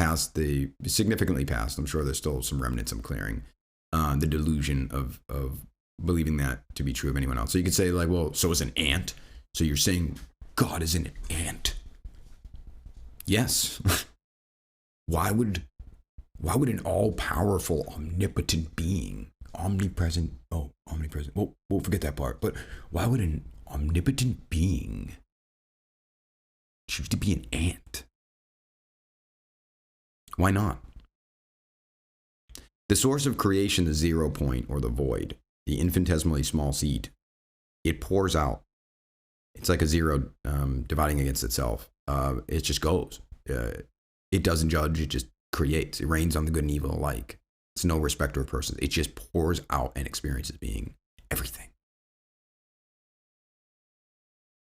significantly past, I'm sure there's still some remnants I'm clearing, the delusion of believing that to be true of anyone else. So you could say like, well, so is an ant. So you're saying God is an ant. Yes. Why would an all-powerful, omnipotent being, omnipresent, well, we'll forget that part, but why would an omnipotent being choose to be an ant? Why not? The source of creation, the 0 point or the void, the infinitesimally small seed, it pours out. It's like a zero dividing against itself. It just goes. It doesn't judge. It just creates. It rains on the good and evil alike. It's no respecter of persons. It just pours out and experiences being everything.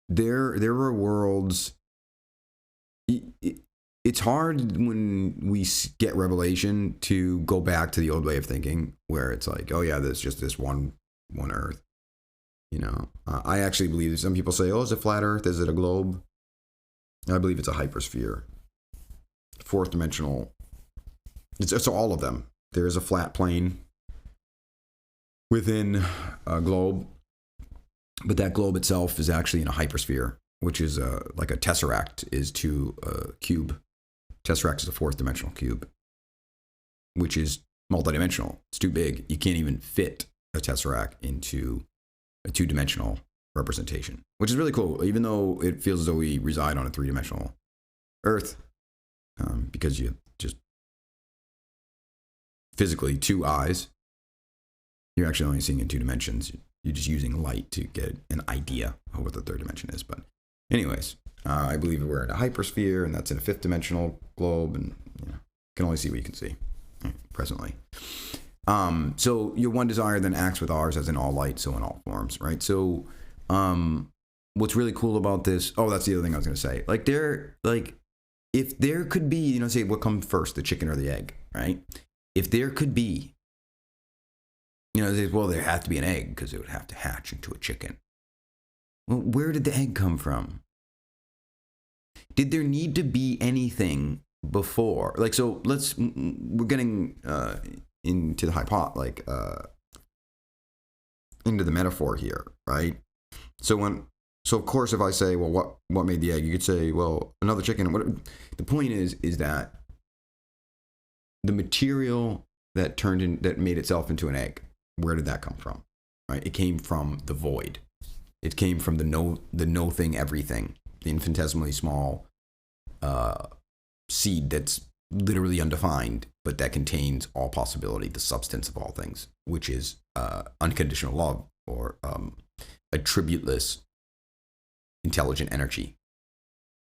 There are worlds. It's hard when we get revelation to go back to the old way of thinking, where it's like, oh yeah, there's just this one Earth. I actually believe that some people say, oh, is it flat Earth? Is it a globe? I believe it's a hypersphere, 4th dimensional. It's all of them. There is a flat plane within a globe, but that globe itself is actually in a hypersphere, which is like a tesseract is to a cube. Tesseract is a 4th dimensional cube, which is multidimensional. It's too big. You can't even fit a tesseract into a 2-dimensional representation, which is really cool, even though it feels as though we reside on a 3-dimensional Earth, because you just physically 2 eyes. You're actually only seeing in 2 dimensions. You're just using light to get an idea of what the 3rd dimension is. But anyways, I believe we're in a hypersphere, and that's in a 5th dimensional globe, and you can only see what you can see presently. So your one desire then acts with ours, as in all light, so in all forms, right? So what's really cool about this, that's the other thing I was going to say. If there could be, say what comes first, the chicken or the egg, right? If there could be, there had to be an egg because it would have to hatch into a chicken. Well, where did the egg come from? Did there need to be anything before? We're getting into the into the metaphor here, right? So of course, if I say, well, what made the egg? You could say, well, another chicken. The point is that the material that made itself into an egg, where did that come from? Right? It came from the void. It came from the no thing, everything, the infinitesimally small seed that's literally undefined, but that contains all possibility, the substance of all things, which is unconditional love, or attributeless intelligent energy.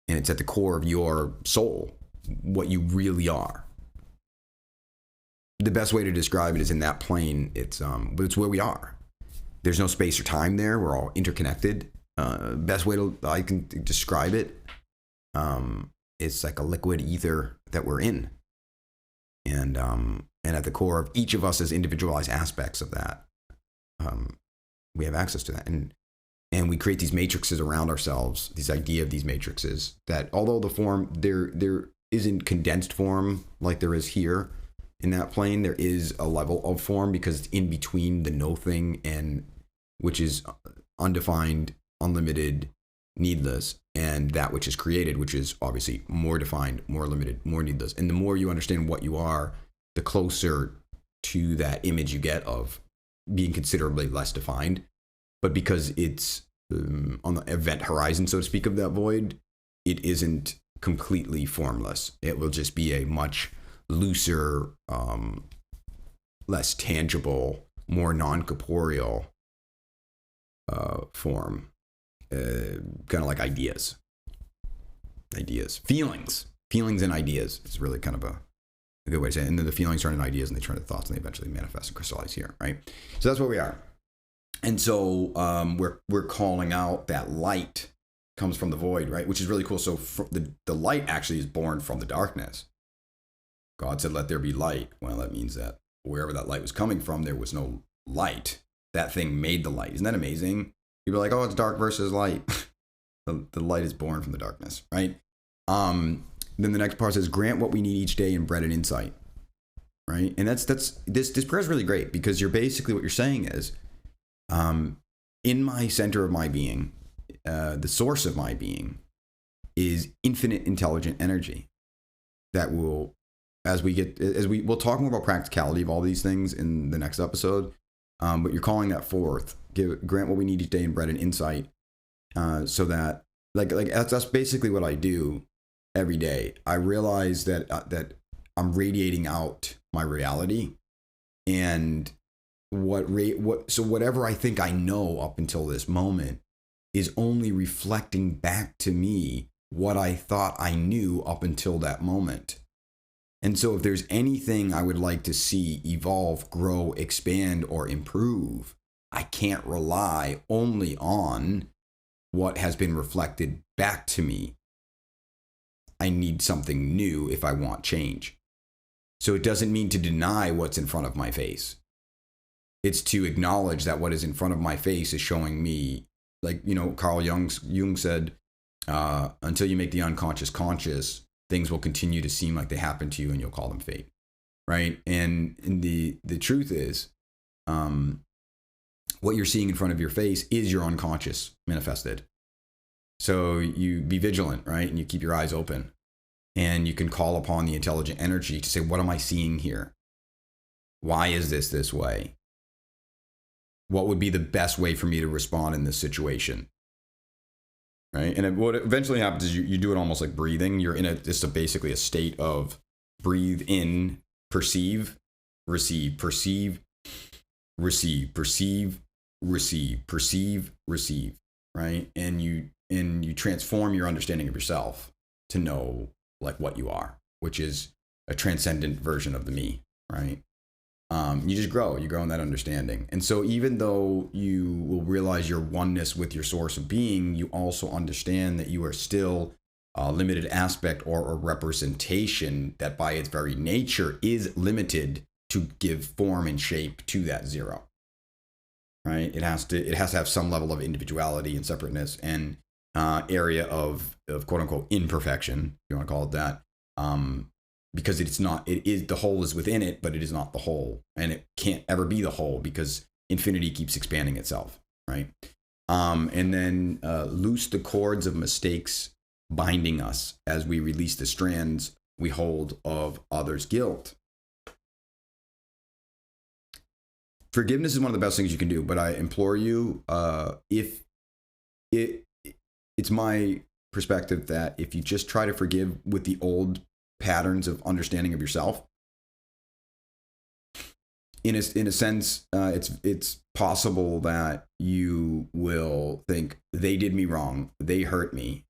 And it's at the core of your soul, what you really are. The best way to describe it is in that plane. But it's where we are. There's no space or time there. We're all interconnected. Best way I can describe it, it's like a liquid ether that we're in. And at the core of each of us as individualized aspects of that, we have access to that. And we create these matrices around ourselves, this idea of these matrices that, although the form, there isn't condensed form like there is here in that plane, there is a level of form because it's in between the no thing, and which is undefined, unlimited, needless, and that which is created, which is obviously more defined, more limited, more needless. And the more you understand what you are, the closer to that image you get of being considerably less defined. But because it's on the event horizon, so to speak, of that void, it isn't completely formless. It will just be a much looser, less tangible, more non-corporeal form. Kind of like ideas, feelings and ideas is really kind of a good way to say it. And then the feelings turn into ideas, and they turn into thoughts, and they eventually manifest and crystallize here, right? So that's where we are. And so we're calling out that light comes from the void, right? Which is really cool. So the light actually is born from the darkness. God said, "Let there be light." Well, that means that wherever that light was coming from, there was no light. That thing made the light. Isn't that amazing? People are like, "Oh, it's dark versus light." The light is born from the darkness, right? Then the next part says, "Grant what we need each day in bread and insight," right? And this prayer is really great, because you're basically, what you're saying is, in my center of my being, the source of my being is infinite intelligent energy that will, we'll talk more about practicality of all these things in the next episode. But you're calling that forth. Grant what we need each day in bread and insight, so that like that's basically what I do every day. I realize that I'm radiating out my reality, and so whatever I think I know up until this moment is only reflecting back to me what I thought I knew up until that moment. And so if there's anything I would like to see evolve, grow, expand, or improve, I can't rely only on what has been reflected back to me. I need something new if I want change. So it doesn't mean to deny what's in front of my face. It's to acknowledge that what is in front of my face is showing me, like, Carl Jung said, until you make the unconscious conscious, things will continue to seem like they happen to you, and you'll call them fate, right? And the truth is, what you're seeing in front of your face is your unconscious manifested. So you be vigilant, right? And you keep your eyes open, and you can call upon the intelligent energy to say, what am I seeing here? Why is this way? What would be the best way for me to respond in this situation? Right? And what eventually happens is you do it almost like breathing. You're in basically a state of breathe in, perceive, receive, perceive, receive, perceive, receive, perceive, receive, right? And you transform your understanding of yourself to know like what you are, which is a transcendent version of the me, right? You just grow in that understanding. And so even though you will realize your oneness with your source of being, you also understand that you are still a limited aspect or a representation that by its very nature is limited to give form and shape to that zero, right? It has to have some level of individuality and separateness and area of quote unquote imperfection, if you want to call it that. Because it is the whole is within it, but it is not the whole, and it can't ever be the whole because infinity keeps expanding itself, right? And then loose the cords of mistakes binding us as we release the strands we hold of others' guilt. Forgiveness is one of the best things you can do, but I implore you, if it's my perspective that if you just try to forgive with the old patterns of understanding of yourself, in a sense, it's possible that you will think they did me wrong, they hurt me,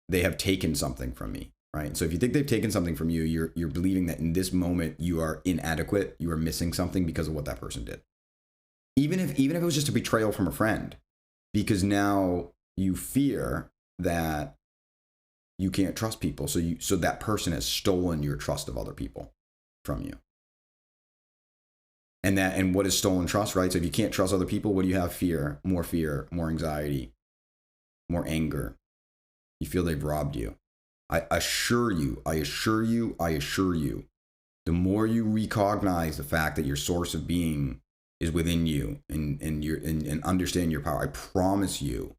they have taken something from me, right? So if you think they've taken something from you, you're believing that in this moment you are inadequate, you are missing something because of what that person did. Even if it was just a betrayal from a friend, because now you fear that you can't trust people, so that person has stolen your trust of other people from you. And what is stolen trust, right? So if you can't trust other people, what do you have? Fear, more anxiety, more anger. You feel they've robbed you. I assure you, the more you recognize the fact that your source of being is within you and understand your power, I promise you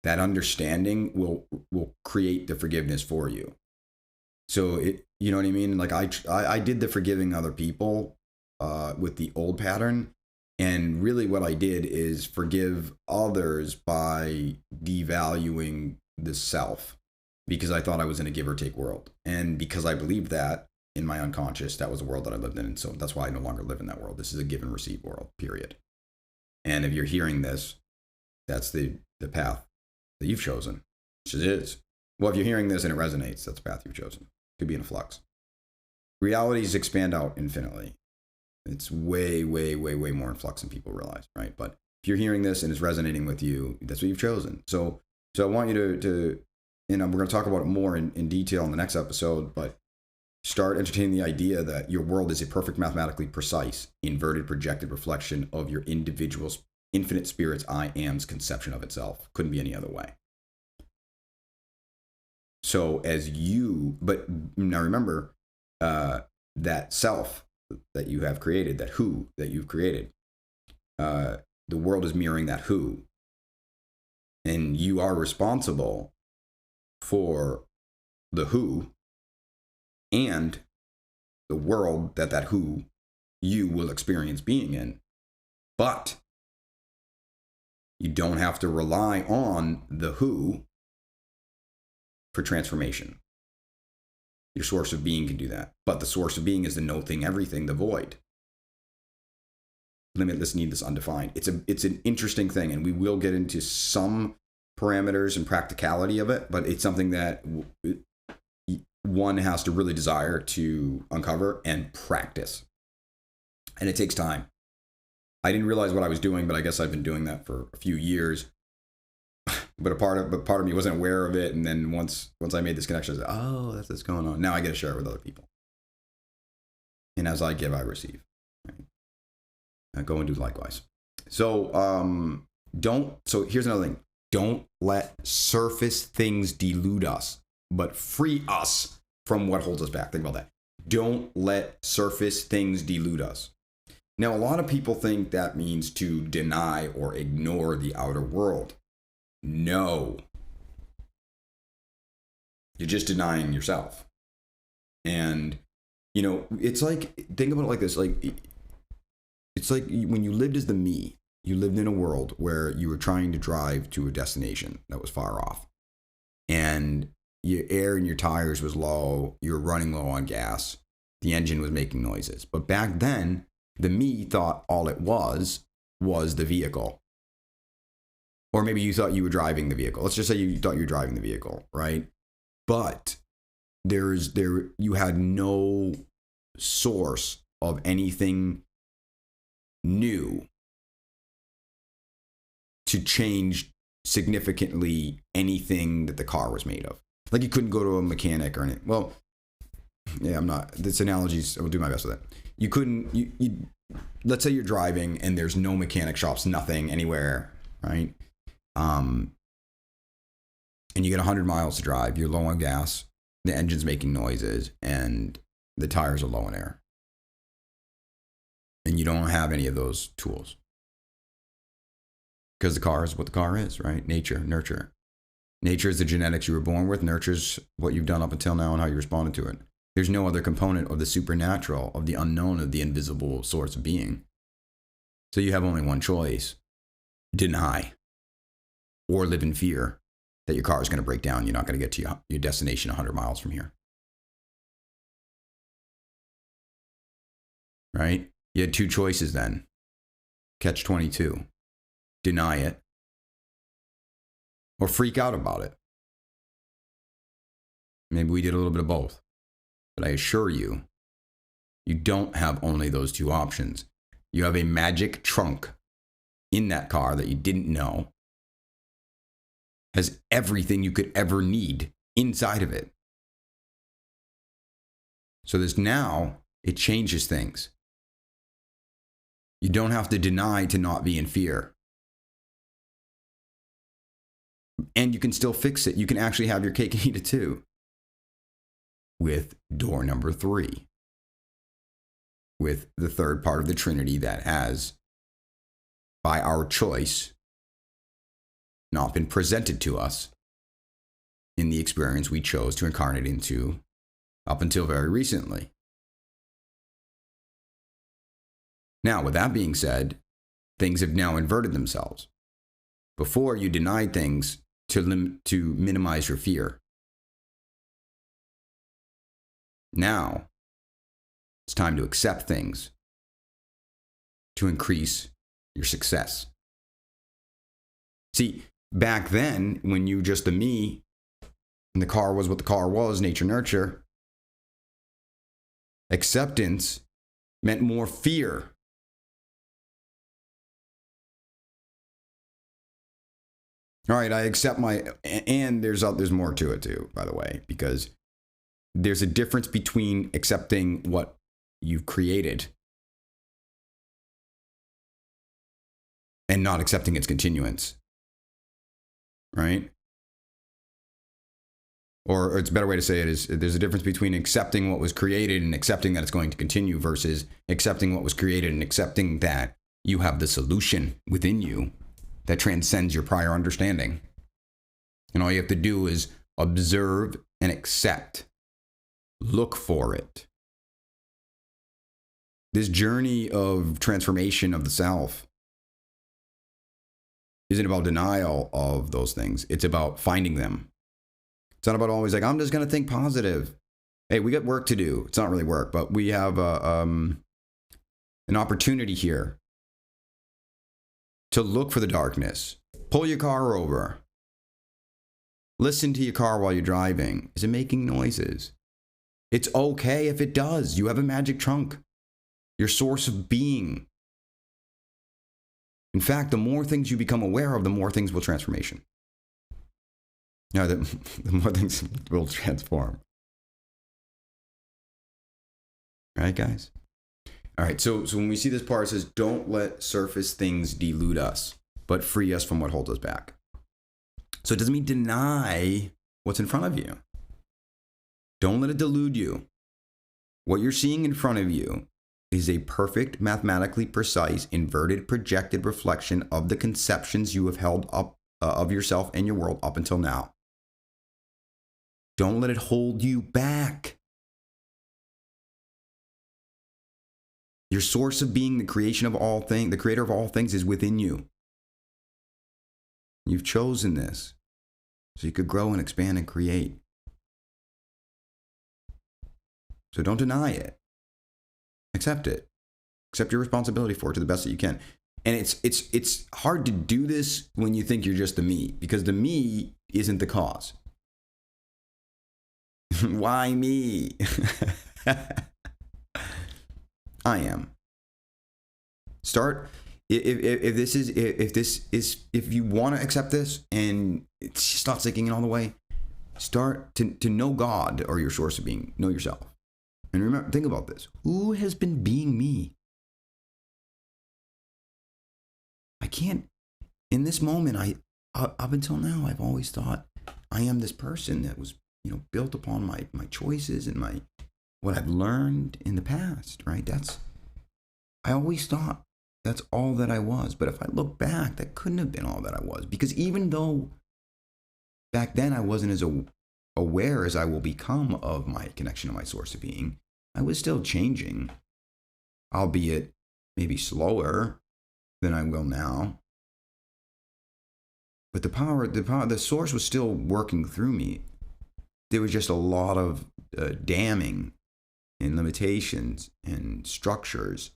that understanding will create the forgiveness for you. So you know what I mean? Like I did the forgiving other people with the old pattern, and really what I did is forgive others by devaluing the self, because I thought I was in a give or take world, and because I believed that in my unconscious, that was the world that I lived in, and so that's why I no longer live in that world. This is a give and receive world, period. And if you're hearing this, that's the path that you've chosen. It is. Well, if you're hearing this and it resonates, that's the path you've chosen. Could be in a flux. Realities expand out infinitely. It's way, way, way, way more in flux than people realize, right? But if you're hearing this and it's resonating with you, that's what you've chosen. So I want you to we're going to talk about it more in detail in the next episode, but start entertaining the idea that your world is a perfect, mathematically precise, inverted, projected reflection of your individual's infinite spirit's I am's conception of itself. Couldn't be any other way. So but now remember, that self that you have created, that who that you've created, the world is mirroring that who, and you are responsible for the who and the world that who you will experience being in. But you don't have to rely on the who for transformation. Your source of being can do that. But the source of being is the no thing, everything, the void. Limitless, needless, undefined. It's an interesting thing, and we will get into some parameters and practicality of it, but it's something that one has to really desire to uncover and practice. And it takes time. I didn't realize what I was doing, but I guess I've been doing that for a few years. But part of me wasn't aware of it, and then once I made this connection, I was like, oh, that's what's going on. Now I get to share it with other people. And as I give, I receive. Right? I go and do likewise. So so here's another thing. Don't let surface things delude us, but free us from what holds us back. Think about that. Don't let surface things delude us. Now, a lot of people think that means to deny or ignore the outer world. No. You're just denying yourself. And, it's like, think about it like this. Like, it's like when you lived as the me, you lived in a world where you were trying to drive to a destination that was far off. And your air in your tires was low. You were running low on gas. The engine was making noises. But back then, the me thought all it was the vehicle. Or maybe you thought you were driving the vehicle. Let's just say you thought you were driving the vehicle, right? But you had no source of anything new to change significantly anything that the car was made of. Like you couldn't go to a mechanic or anything. Well, yeah, this analogies, I will do my best with it. You couldn't, let's say you're driving and there's no mechanic shops, nothing anywhere, right? And you get 100 miles to drive, you're low on gas, the engine's making noises, and the tires are low in air. And you don't have any of those tools. Because the car is what the car is, right? Nature, nurture. Nature is the genetics you were born with. Nurture is what you've done up until now and how you responded to it. There's no other component of the supernatural, of the unknown, of the invisible source of being. So you have only one choice. Deny. Or live in fear. that your car is going to break down. You're not going to get to your destination 100 miles from here. Right? You had two choices then. Catch 22. Deny it. Or freak out about it. Maybe we did a little bit of both. But I assure you, you don't have only those two options. You have a magic trunk in that car that you didn't know. Has everything you could ever need inside of it. So now, it changes things. You don't have to deny to not be in fear. And you can still fix it. You can actually have your cake and eat it too. With door number 3. With the third part of the Trinity that has, by our choice, not been presented to us in the experience we chose to incarnate into up until very recently. Now, with that being said, things have now inverted themselves. Before, you denied things to minimize your fear. Now, it's time to accept things to increase your success. See, back then, when you were just a me, and the car was what the car was, nature, nurture, acceptance meant more fear. All right, I accept and there's more to it too, by the way, because there's a difference between accepting what you've created and not accepting its continuance, right? Or it's a better way to say it is there's a difference between accepting what was created and accepting that it's going to continue versus accepting what was created and accepting that you have the solution within you that transcends your prior understanding. And all you have to do is observe and accept. Look for it. This journey of transformation of the self isn't about denial of those things. It's about finding them. It's not about always like, I'm just going to think positive. Hey, we got work to do. It's not really work, but we have an opportunity here to look for the darkness. Pull your car over. Listen to your car while you're driving. Is it making noises? It's okay if it does. You have a magic trunk. Your source of being. In fact, the more things you become aware of, the more things will transformation. No, the more things will transform. Right, guys? All right, so when we see this part, it says, don't let surface things delude us, but free us from what holds us back. So it doesn't mean deny what's in front of you. Don't let it delude you. What you're seeing in front of you is a perfect, mathematically precise, inverted, projected reflection of the conceptions you have held up of yourself and your world up until now. Don't let it hold you back. Your source of being, the creation of all things, the creator of all things is within you. You've chosen this so you could grow and expand and create. So don't deny it. Accept it. Accept your responsibility for it to the best that you can. And it's hard to do this when you think you're just the me, because the me isn't the cause. Why me? I am. Start if you want to accept this and it's just not sinking in all the way, start to know God or your source of being, know yourself. And remember, think about this. Who has been being me? I can't, in this moment, up until now, I've always thought I am this person that was, built upon my choices and what I've learned in the past, right? I always thought that's all that I was. But if I look back, that couldn't have been all that I was. Because even though back then I wasn't as aware as I will become of my connection to my source of being, I was still changing, albeit maybe slower than I will now. But the source was still working through me. There was just a lot of damming and limitations and structures,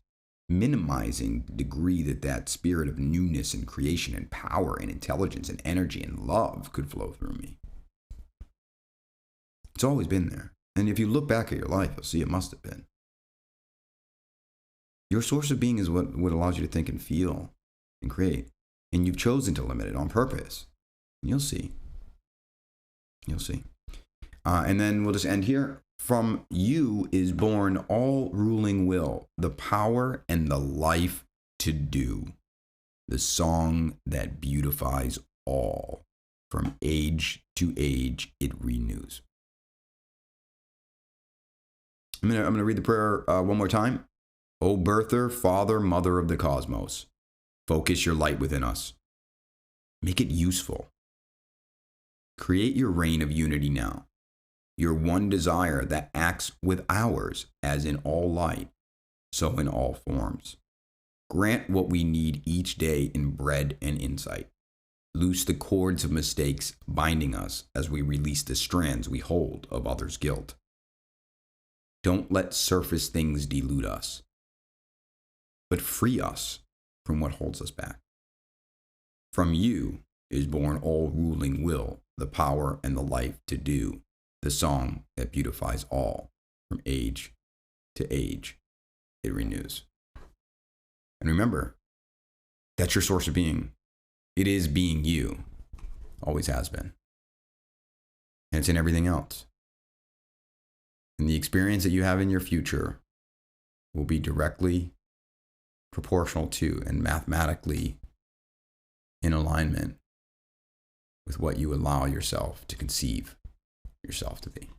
minimizing the degree that spirit of newness and creation and power and intelligence and energy and love could flow through me. It's always been there. And if you look back at your life, you'll see it must have been. Your source of being is what allows you to think and feel and create. And you've chosen to limit it on purpose. And you'll see. You'll see. And then we'll just end here. From you is born all ruling will, the power and the life to do, the song that beautifies all. From age to age, it renews. I'm gonna read the prayer one more time. O birther, father, mother of the cosmos, focus your light within us. Make it useful. Create your reign of unity now. Your one desire that acts with ours, as in all light, so in all forms. Grant what we need each day in bread and insight. Loose the cords of mistakes binding us as we release the strands we hold of others' guilt. Don't let surface things delude us, but free us from what holds us back. From you is born all ruling will, the power and the life to do, the song that beautifies all. From age to age, it renews. And remember, that's your source of being. It is being you. Always has been. And it's in everything else. And the experience that you have in your future will be directly proportional to and mathematically in alignment with what you allow yourself to conceive yourself to be.